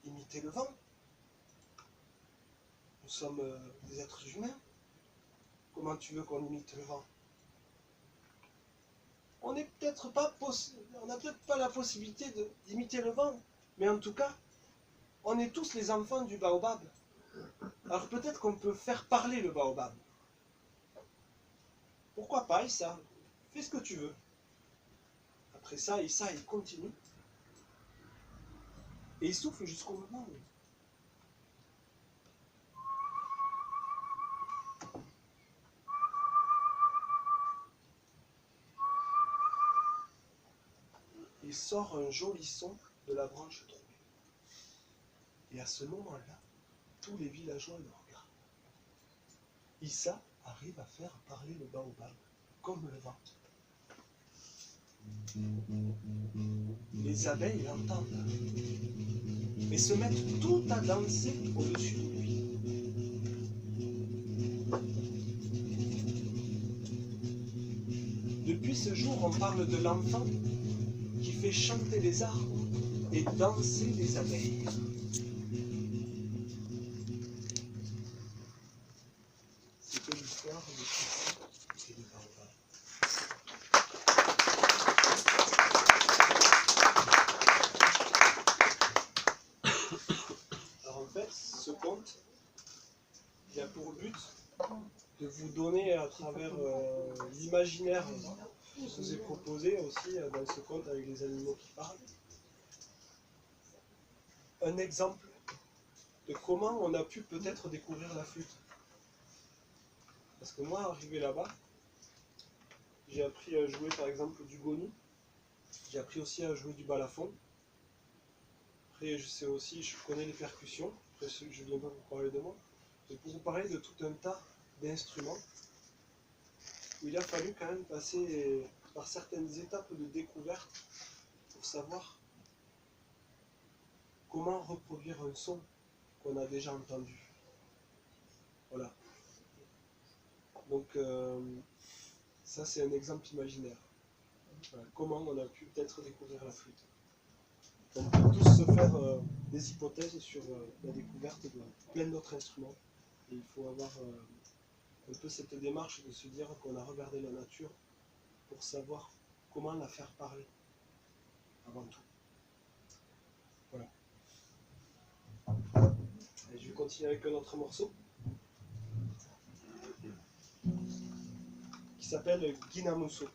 imiter le vent. Nous sommes des êtres humains. Comment tu veux qu'on imite le vent? On n'a peut-être pas la possibilité d'imiter le vent, mais en tout cas, on est tous les enfants du baobab. Alors peut-être qu'on peut faire parler le baobab. Pourquoi pas, Issa? Fais ce que tu veux. Après ça, Issa, il continue. Et il souffle jusqu'au moment où il sort un joli son de la branche trouée. Et à ce moment-là, tous les villageois le regardent. Issa arrive à faire parler le baobab, comme le vent. Les abeilles l'entendent et se mettent toutes à danser au-dessus de lui. Depuis ce jour, on parle de l'enfant qui fait chanter les arbres et danser les abeilles. C'était l'histoire de Issa et du baobab. Alors en fait, ce conte, il a pour but de vous donner à travers l'imaginaire que je vous ai proposé aussi dans ce conte avec les animaux qui parlent, un exemple de comment on a pu peut-être découvrir la flûte. Parce que moi, arrivé là-bas, j'ai appris à jouer par exemple du gonu, j'ai appris aussi à jouer du balafon. Après, je connais les percussions, après je ne viens pas vous parler de moi, mais pour vous parler de tout un tas d'instruments où il a fallu quand même passer par certaines étapes de découverte pour savoir comment reproduire un son qu'on a déjà entendu. Voilà. Donc ça c'est un exemple imaginaire. Voilà. Comment on a pu peut-être découvrir la flûte. On peut tous se faire des hypothèses sur la découverte de plein d'autres instruments. Et il faut avoir un peu cette démarche de se dire qu'on a regardé la nature pour savoir comment la faire parler avant tout. Voilà. Et je vais continuer avec un autre morceau qui s'appelle Ginamuso.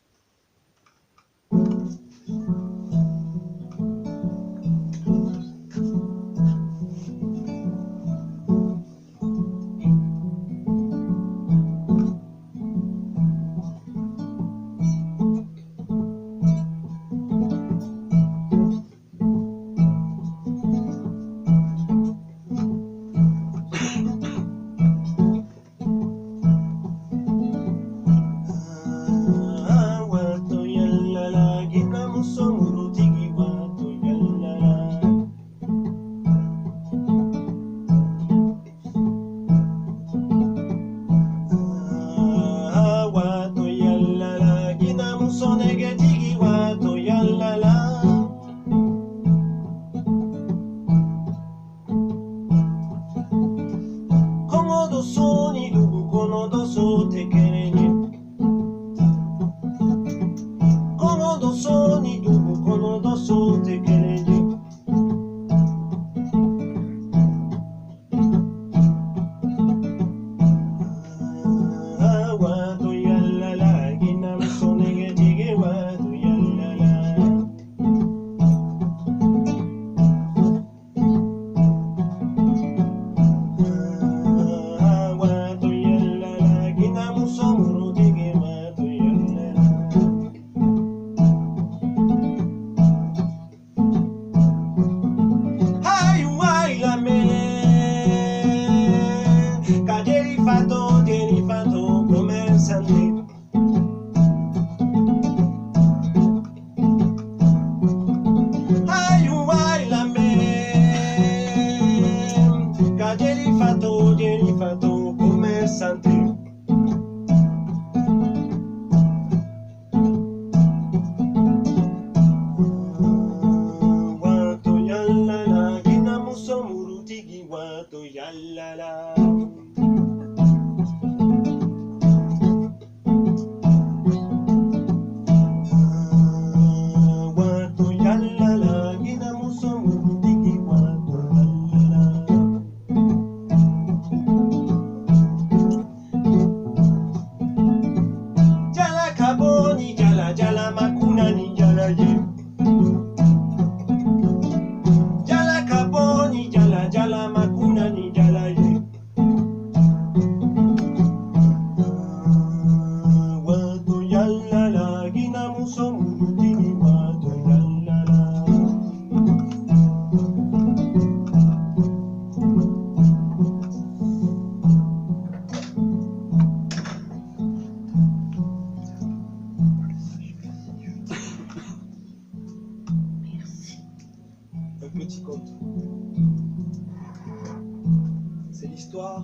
l'histoire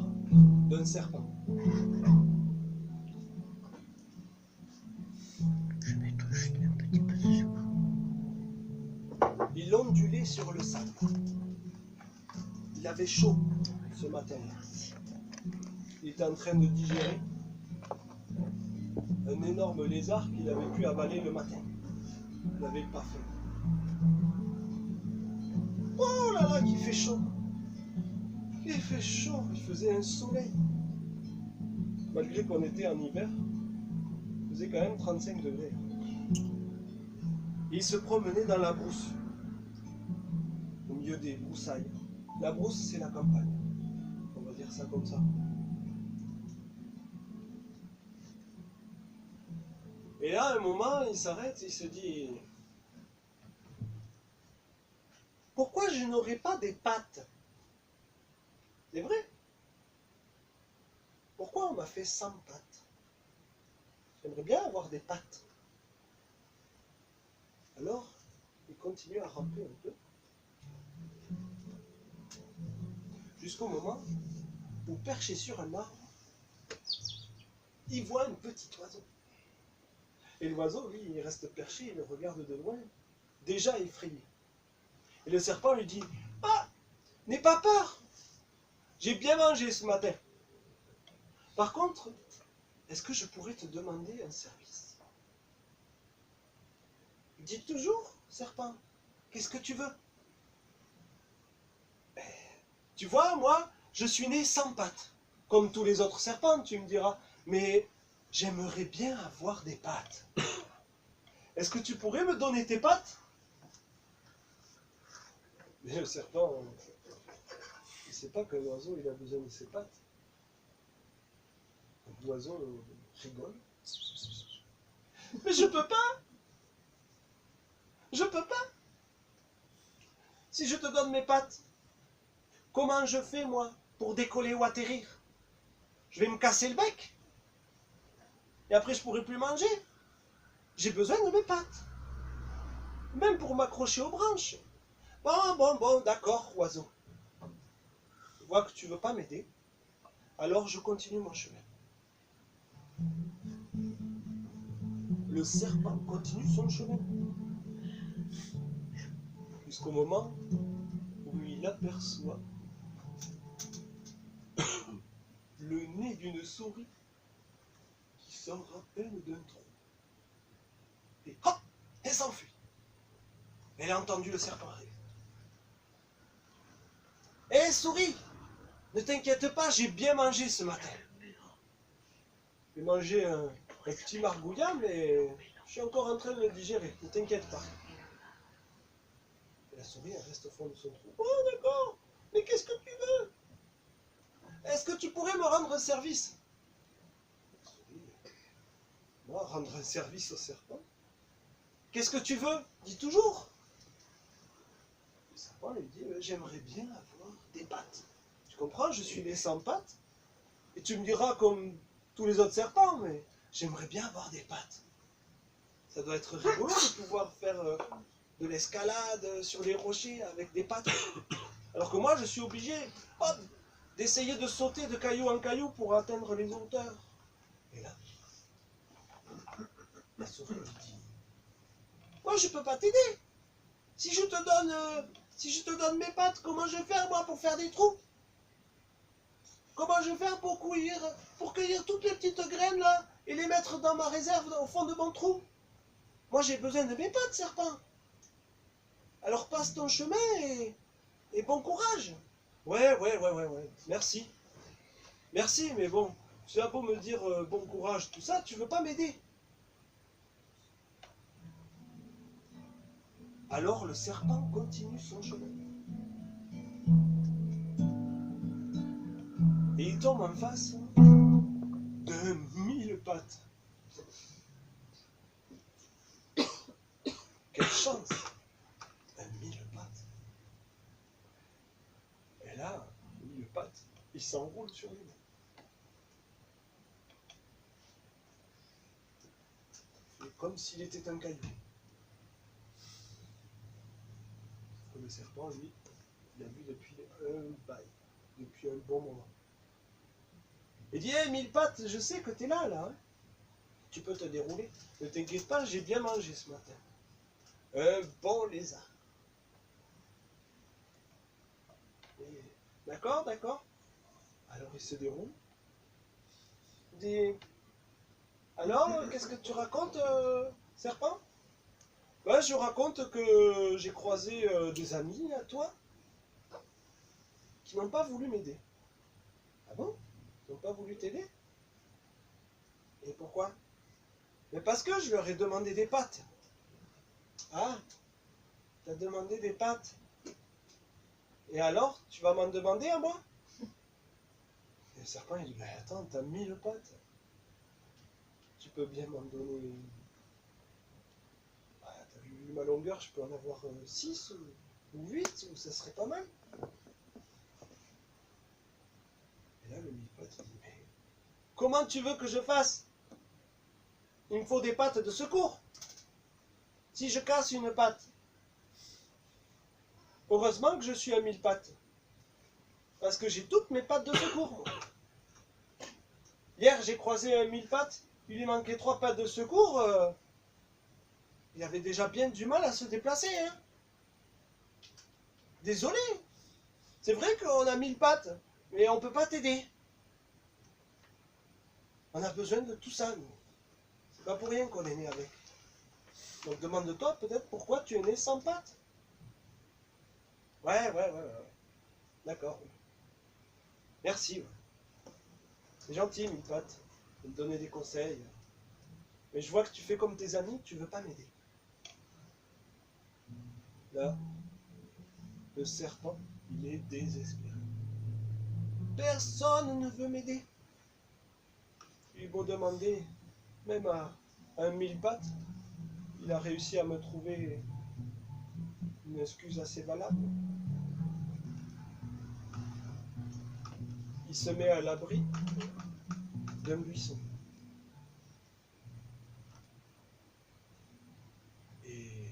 d'un serpent. Je vais mettre juste un petit peu de sucre. Il ondulait sur le sable. Il avait chaud ce matin-là. Il était en train de digérer un énorme lézard qu'il avait pu avaler le matin. Il n'avait pas faim. Oh là là, qu'il fait chaud! Il fait chaud, il faisait un soleil. Malgré qu'on était en hiver, il faisait quand même 35 degrés. Et il se promenait dans la brousse, au milieu des broussailles. La brousse, c'est la campagne. On va dire ça comme ça. Et là, à un moment, il s'arrête et il se dit: pourquoi je n'aurais pas des pattes? C'est vrai. Pourquoi on m'a fait 100 pattes? J'aimerais bien avoir des pattes. Alors, il continue à ramper un peu. Jusqu'au moment où, perché sur un arbre, il voit un petit oiseau. Et l'oiseau, lui, il reste perché, il le regarde de loin, déjà effrayé. Et le serpent lui dit: ah, n'aie pas peur, j'ai bien mangé ce matin. Par contre, est-ce que je pourrais te demander un service? Dis toujours, serpent, qu'est-ce que tu veux? Tu vois, moi, je suis né sans pattes, comme tous les autres serpents, tu me diras, mais j'aimerais bien avoir des pattes. Est-ce que tu pourrais me donner tes pattes? Mais le serpent, il ne sait pas qu'un oiseau, il a besoin de ses pattes. L'oiseau rigole. Mais je peux pas! Je peux pas! Si je te donne mes pattes, comment je fais, moi, pour décoller ou atterrir? Je vais me casser le bec. Et après, je pourrai plus manger. J'ai besoin de mes pattes. Même pour m'accrocher aux branches. Bon, d'accord, oiseau. Je vois que tu veux pas m'aider. Alors, je continue mon chemin. Le serpent continue son chemin. Jusqu'au moment où il aperçoit le nez d'une souris qui sort à peine d'un trou. Et hop, elle s'enfuit. Elle a entendu le serpent arriver. Hé, souris, ne t'inquiète pas, j'ai bien mangé ce matin. J'ai mangé un petit margouillat, mais je suis encore en train de le digérer, ne t'inquiète pas. Et la souris, elle reste au fond de son trou. Oh, d'accord, mais qu'est-ce que tu veux? Est-ce que tu pourrais me rendre un service? La souris, moi, rendre un service au serpent? Qu'est-ce que tu veux? Dis toujours. Le serpent lui dit: j'aimerais bien avoir des pattes. Tu comprends, je suis né sans pattes. Et tu me diras comme tous les autres serpents, mais j'aimerais bien avoir des pattes. Ça doit être rigolo de pouvoir faire de l'escalade sur les rochers avec des pattes. Alors que moi, je suis obligé, hop, d'essayer de sauter de caillou en caillou pour atteindre les hauteurs. Et là, la souris lui dit: moi, je peux pas t'aider. Si je te donne mes pattes, comment je vais faire, moi, pour faire des trous? Comment je vais faire pour cueillir toutes les petites graines, là, et les mettre dans ma réserve, au fond de mon trou? Moi, j'ai besoin de mes pattes, serpent. Alors passe ton chemin et bon courage. Ouais. Merci. Merci, mais bon, tu as beau me dire bon courage, tout ça, tu veux pas m'aider. Alors le serpent continue son chemin. Et il tombe en face de 1000 pattes. Quelle chance! 1000 pattes. Et là, 1000 pattes, il s'enroule sur lui. Et comme s'il était un caillou. Le serpent, lui, il a vu depuis un bail, depuis un bon moment. Il dit, hé, mille pattes, je sais que t'es là, là. Hein. Tu peux te dérouler. Ne t'inquiète pas, j'ai bien mangé ce matin. Un bon lézard. D'accord, d'accord. Alors il se déroule. Il dit, alors, qu'est-ce que tu racontes, serpent? Ben, je raconte que j'ai croisé des amis à toi qui n'ont pas voulu m'aider. Ah bon? Ils n'ont pas voulu t'aider? Et pourquoi? Mais parce que je leur ai demandé des pâtes. Ah, t'as demandé des pâtes. Et alors, tu vas m'en demander à moi? Et le serpent, il dit, mais attends, t'as 1000 pattes. Tu peux bien m'en donner... Ah, t'as vu ma longueur, je peux en avoir 6 ou 8, ou ça serait pas mal. Et là, le mille pattes, il dit, mais comment tu veux que je fasse? Il me faut des pattes de secours. Si je casse une patte, heureusement que je suis à 1000 pattes. Parce que j'ai toutes mes pattes de secours, moi. Hier, j'ai croisé un 1000 pattes, il lui manquait 3 pattes de secours. Il avait déjà bien du mal à se déplacer. Hein. Désolé. C'est vrai qu'on a 1000 pattes, mais on ne peut pas t'aider. On a besoin de tout ça, nous. C'est pas pour rien qu'on est né avec. Donc demande-toi peut-être pourquoi tu es né sans pattes. Ouais. D'accord. Merci. C'est gentil, 1000 pattes, de me donner des conseils. Mais je vois que tu fais comme tes amis, tu veux pas m'aider. Là, le serpent, il est désespéré. Personne ne veut m'aider. Il beau demander, même à un 1000 pattes, il a réussi à me trouver une excuse assez valable. Il se met à l'abri d'un buisson. Et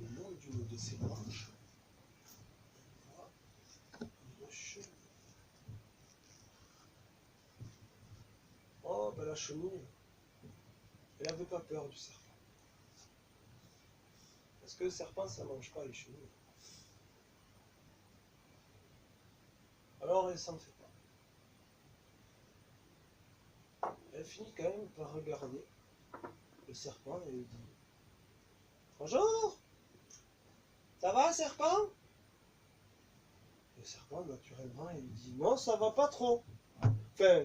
le long d'une de ses branches, on voit une chenille. Oh, ben la chenille, elle n'avait pas peur du serpent. Parce que le serpent, ça ne mange pas les chenilles. Alors elle s'en fait pas. Elle finit quand même par regarder le serpent et lui dit, bonjour, ça va serpent? Le serpent, naturellement, il lui dit, non, ça va pas trop. Enfin,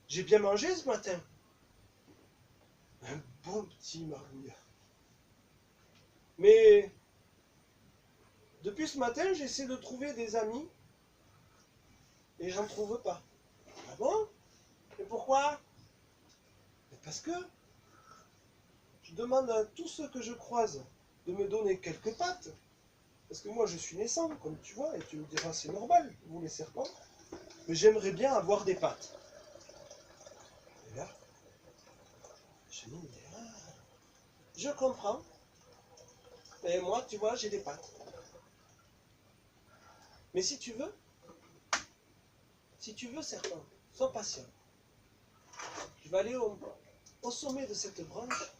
j'ai bien mangé ce matin. Un bon petit marmouillard. Mais depuis ce matin, j'essaie de trouver des amis et j'en trouve pas. Ah bon? Et pourquoi? Parce que je demande à tous ceux que je croise de me donner quelques pattes. Parce que moi, je suis naissant, comme tu vois, et tu me diras, c'est normal, vous les serpents. Mais j'aimerais bien avoir des pattes. Et là, je me dis, ah, je comprends. Et moi, tu vois, j'ai des pattes. Mais si tu veux, serpent, sois patient. Je vais aller au sommet de cette branche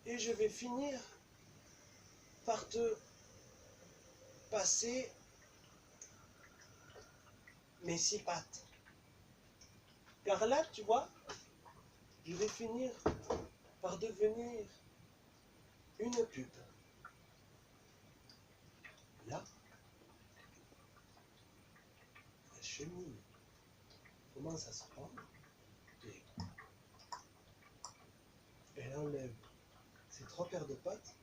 et je vais finir par te passer mes 6 pattes. Car là, tu vois, je vais finir par devenir une pub. Là, la chenille commence à se prendre et elle enlève ses 3 paires de pattes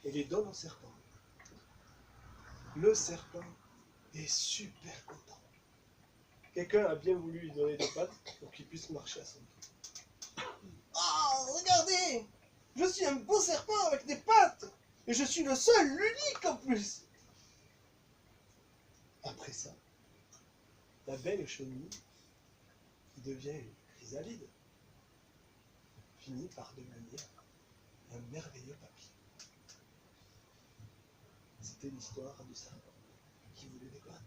et les donne au serpent. Le serpent est super content. Quelqu'un a bien voulu lui donner des pattes pour qu'il puisse marcher à son tour. Oh, regardez! Je suis un beau serpent avec des pattes! Et je suis le seul, l'unique en plus! Après ça, la belle chenille, qui devient une chrysalide, finit par devenir un merveilleux papillon. C'était l'histoire du serpent qui voulait des pattes.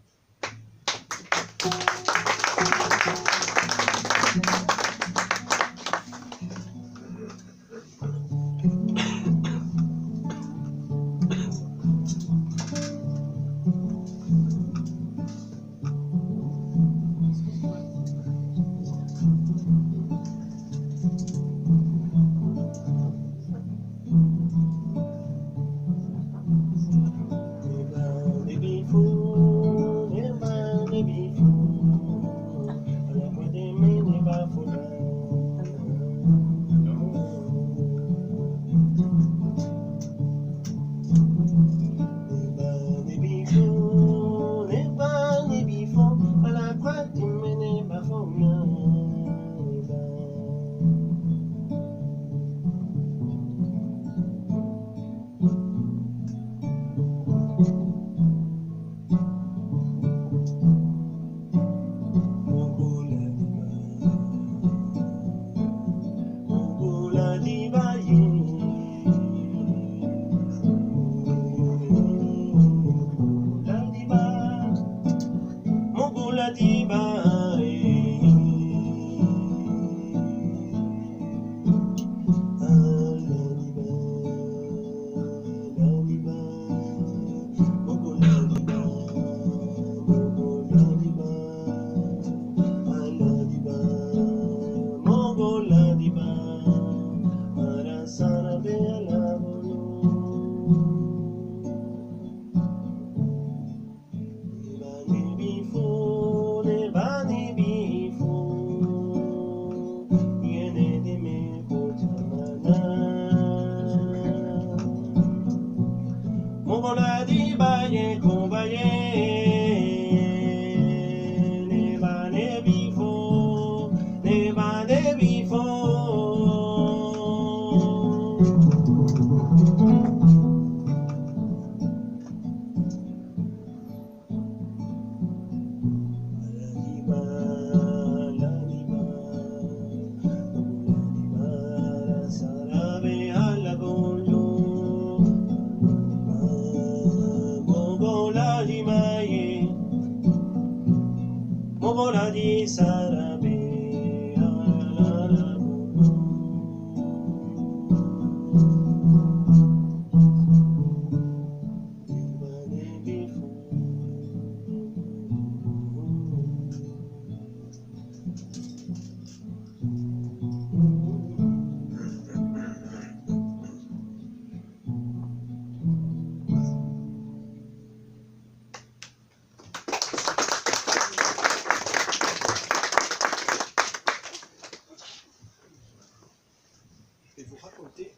Je vais vous raconter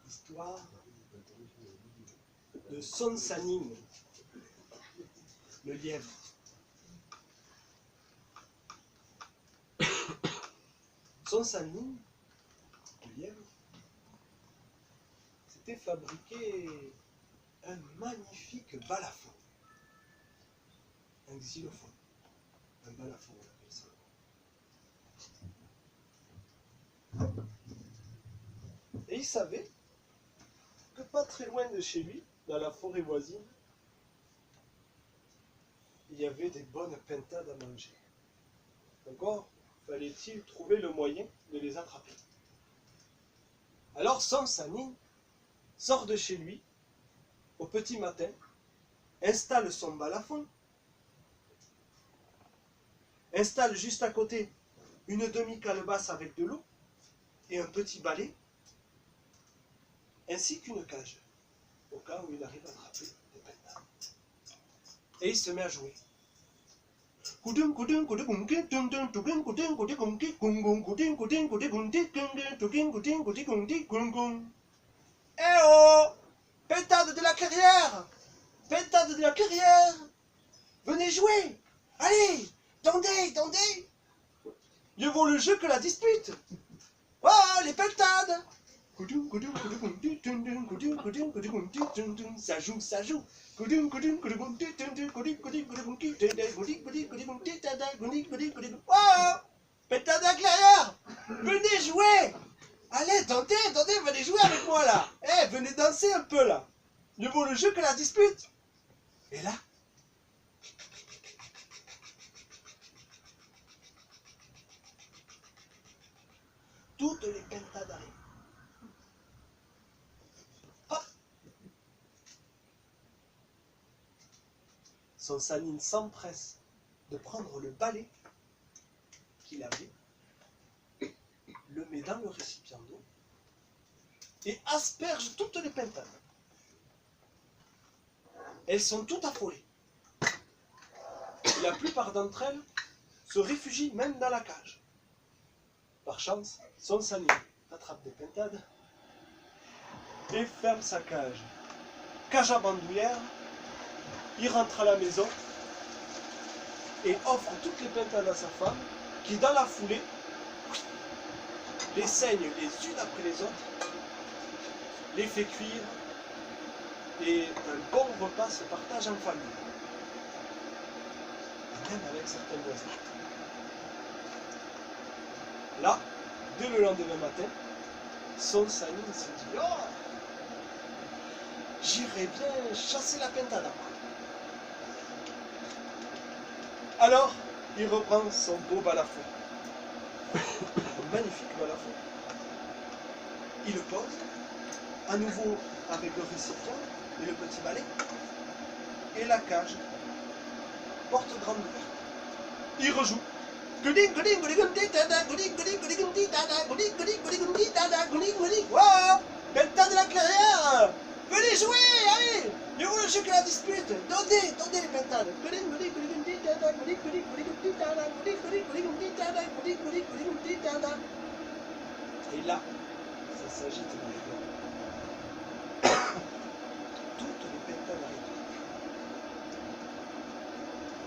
l'histoire de Son Sannim, le lièvre. Son Sannim, le lièvre, s'était fabriqué un magnifique balafon, un xylophone, un balafon on appelle ça. Et il savait que pas très loin de chez lui, dans la forêt voisine, il y avait des bonnes pintades à manger. Encore fallait-il trouver le moyen de les attraper. Alors Son Sannim sort de chez lui au petit matin, installe son balafon, installe juste à côté une demi-calebasse avec de l'eau et un petit balai, ainsi qu'une cage, au cas où il arrive à attraper des pintades. Et il se met à jouer. Eh oh! Pintade de la clairière! Pintade de la clairière! Venez jouer! Allez! Tendez, tendez! Mieux vaut le jeu que la dispute! Oh, les pintades! Ça joue, ça joue! Oh! Pintade de la clairière! Venez jouer! Allez, tentez, tentez, venez jouer avec moi là! Eh, venez danser un peu là! Mieux vaut le jeu que la dispute! Et là, toutes les pentades arrivent. Hop. Son Sanine s'empresse de prendre le balai qu'il avait, le met dans le récipient d'eau et asperge toutes les pentades. Elles sont toutes affolées. La plupart d'entre elles se réfugient même dans la cage. Par chance, son Sanine attrape des pentades et ferme sa cage. Cage à bandoulière, il rentre à la maison et offre toutes les pentades à sa femme, qui dans la foulée les saigne les unes après les autres, les fait cuire, et un bon repas se partage en famille, même avec certains voisins. Là, dès le lendemain matin, son Sanine se dit « Oh, j'irai bien chasser la pentade après. » Alors, il reprend son beau balafon. Un magnifique balafon. Il le pose, à nouveau avec le récipient et le petit balai, et la cage, porte grande ouverte. Il rejoue. Wow, Pentade de la Clairière, venez jouer, allez, et où le jeu que la dispute, donnez les pentades. Et là, ça s'agite dans les gars. Toutes les pentades arrivent.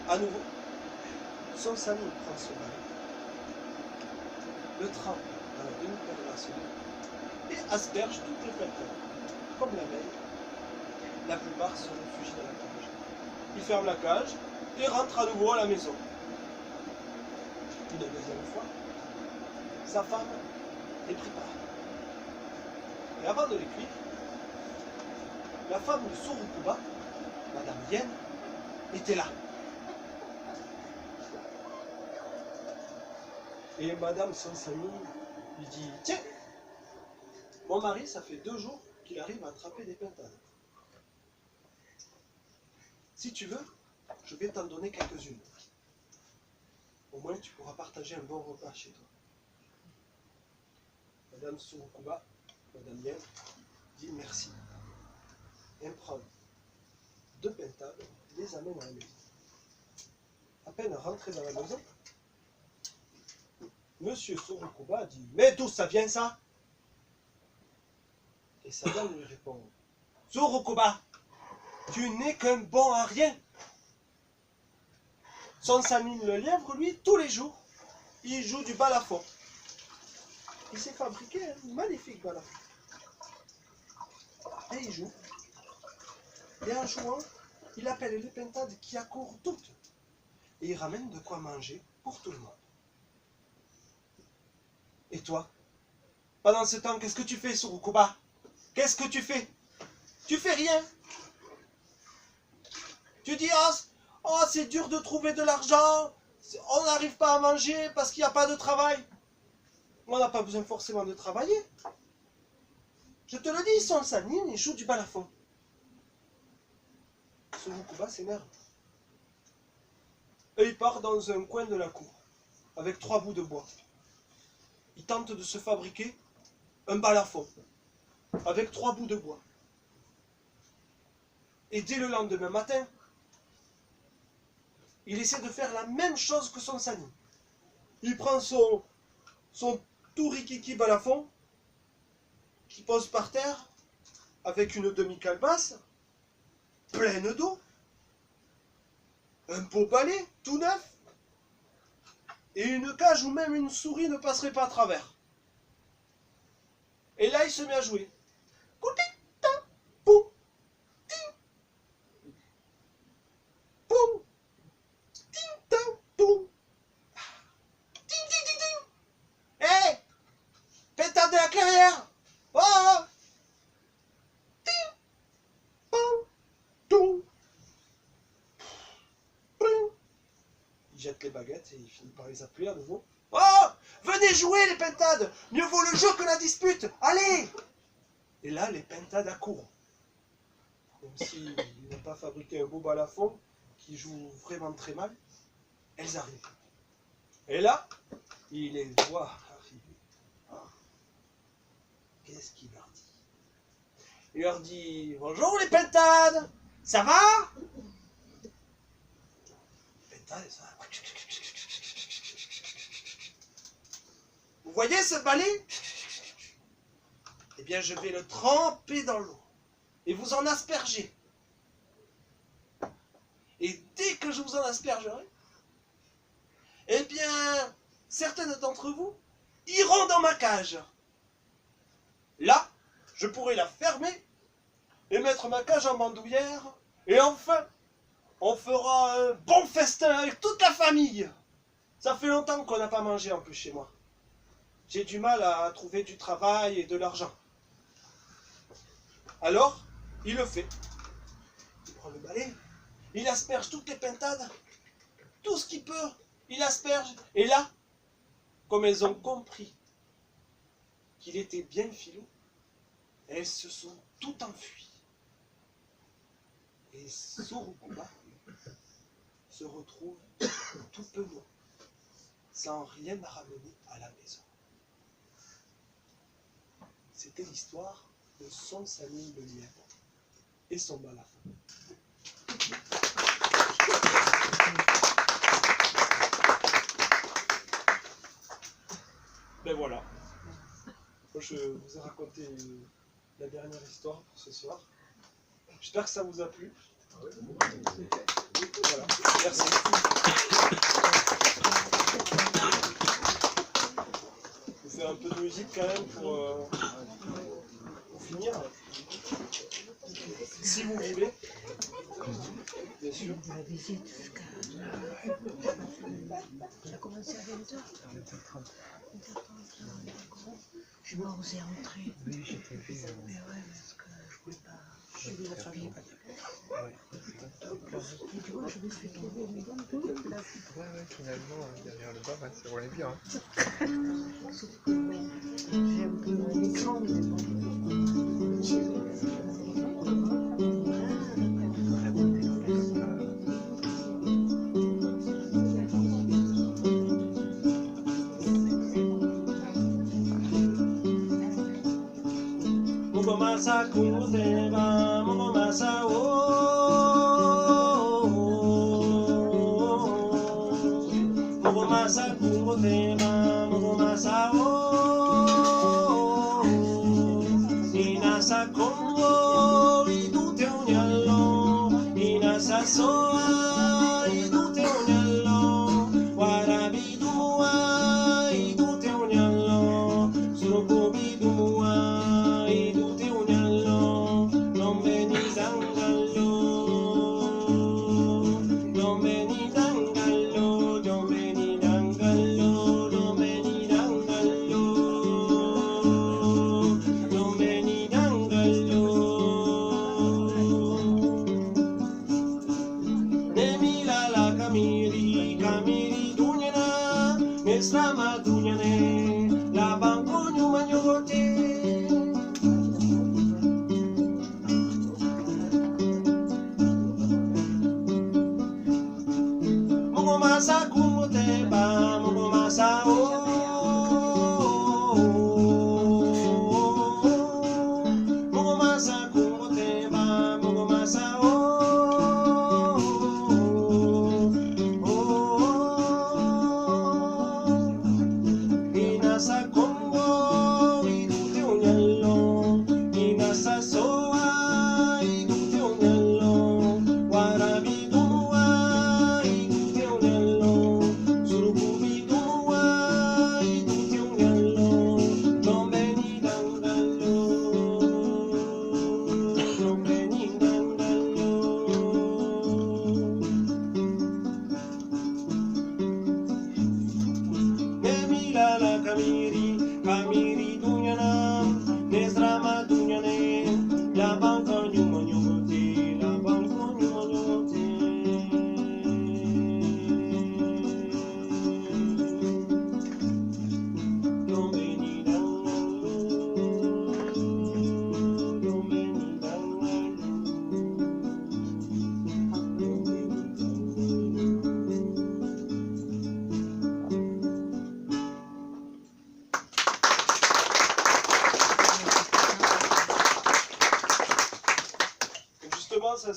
À nouveau, son Sanine prend son balai, le trempe dans la demi-paire de la souris et asperge toutes les pentades. Comme la veille, la plupart se réfugient dans la cage. Il ferme la cage et rentre à nouveau à la maison. Une deuxième fois, sa femme les prépare. Et avant de les cuire, la femme de Surukuba, Madame Yen, était là. Et Madame Sansanine lui dit « Tiens, mon mari, ça fait 2 jours qu'il arrive à attraper des pentades. Si tu veux, je vais t'en donner quelques-unes. Au moins, tu pourras partager un bon repas chez toi. » Madame Surukuba, Madame Yen, dit merci. Elle prend 2 pentades et les amène à la maison. À peine rentré dans la maison, Monsieur Surukuba dit « Mais d'où ça vient ça ?» Et sa dame lui répond « Surukuba, tu n'es qu'un bon à rien. » Son Sanine le lièvre, lui, tous les jours, il joue du balafon. Il s'est fabriqué un magnifique balafon. Et il joue. Et en jouant, il appelle les pentades qui accourent toutes. Et il ramène de quoi manger pour tout le monde. Et toi, pendant ce temps, qu'est-ce que tu fais, Surukuba? Qu'est-ce que tu fais? Tu fais rien. Tu dis, oh, c'est dur de trouver de l'argent, on n'arrive pas à manger parce qu'il n'y a pas de travail. On n'a pas besoin forcément de travailler. Je te le dis, son Sanine, il joue du balafon. Surukuba s'énerve. Et il part dans un coin de la cour, avec 3 bouts de bois. Il tente de se fabriquer un balafon, avec 3 bouts de bois. Et dès le lendemain matin, il essaie de faire la même chose que son Sanine. Il prend son tout rikiki balafon, qu'il pose par terre, avec une demi-calebasse, pleine d'eau, un beau balai, tout neuf, et une cage où même une souris ne passerait pas à travers. Et là, il se met à jouer. Hé, Pentade de la Clairière! Oh! Il jette les baguettes et il finit par les appeler à nouveau. Oh! Venez jouer les pintades. Mieux vaut le jeu que la dispute. Allez. Et là, les pintades accourent. Même s'ils n'ont pas fabriqué un beau balafon qui joue vraiment très mal, elles arrivent. Et là, il les voit arriver. Ah. Qu'est-ce qu'il leur dit? Il leur dit: bonjour les pintades, ça va? Les pintades, ça va. Vous voyez ce balai? Eh bien, je vais le tremper dans l'eau et vous en asperger. Et dès que je vous en aspergerai, eh bien, certaines d'entre vous iront dans ma cage. Là, je pourrai la fermer et mettre ma cage en bandoulière. Et enfin, on fera un bon festin avec toute la famille. Ça fait longtemps qu'on n'a pas mangé en plus chez moi. J'ai du mal à trouver du travail et de l'argent. Alors, il le fait. Il prend le balai, il asperge toutes les pintades, tout ce qu'il peut, il asperge. Et là, comme elles ont compris qu'il était bien filou, elles se sont toutes enfuies. Et Surukuba se retrouve tout penaud, sans rien à ramener à la maison. C'était l'histoire de son Samy le lièvre et son balafon. Ben voilà. Moi, je vous ai raconté la dernière histoire pour ce soir. J'espère que ça vous a plu. Voilà. Merci. Je vais faire un peu de musique quand même pour finir. Si vous voulez. Bien sûr. La visite jusqu'à... Ça a commencé à 20h. 20h30. Je n'ai pas osé entrer. Oui, j'ai pas vu. Mais ouais, parce que je voulais pas... Je vais la famille. Et tu vois, je me suis trouvée une bonne place. Ouais, finalement, derrière le bar, ça roulait bien. Hein. Sauf que bon, j'ai un peu l'écran, mais bon. Masa kuteba, masa o. Masa kuteba, masa o. Inasa kongo, idute onyalo, inasa soa, idute onyalo, warabidua, idute onyalo, surukubidua. Sama dunyane la banko nyuma nyote Mungu masa kumuteba Mungu masa o Mungu masa kumuteba Mungu masa o Inasa kongo idute onyalo Inasa soa idute onyalo Warabidua idute onyalo Surukubidua idute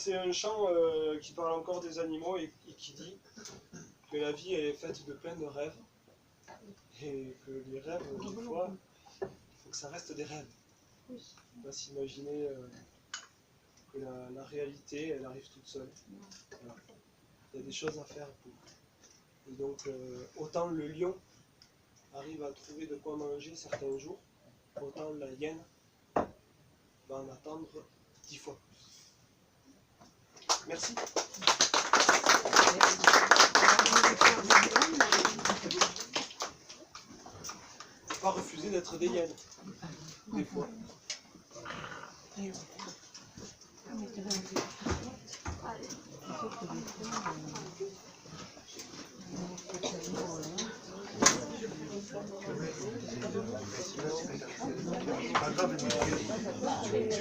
c'est un chant qui parle encore des animaux et qui dit que la vie elle est faite de plein de rêves et que les rêves, des fois, il faut que ça reste des rêves. Il ne faut pas s'imaginer que la réalité elle arrive toute seule. Voilà. Il y a des choses à faire. Et donc, autant le lion arrive à trouver de quoi manger certains jours, autant la hyène va en attendre 10 fois plus. Merci. Faut pas refuser d'être des hyènes, des fois. Du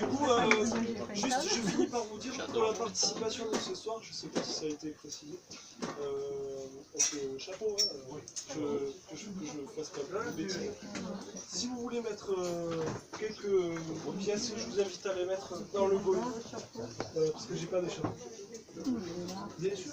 coup, juste je finis par vous dire pour la participation de ce soir, je ne sais pas si ça a été précisé. On fait au chapeau, hein, que je fasse pas plein de bêtises. Si vous voulez mettre quelques pièces, je vous invite à les mettre dans le goal. Parce que j'ai pas de chapeau. Bien sûr.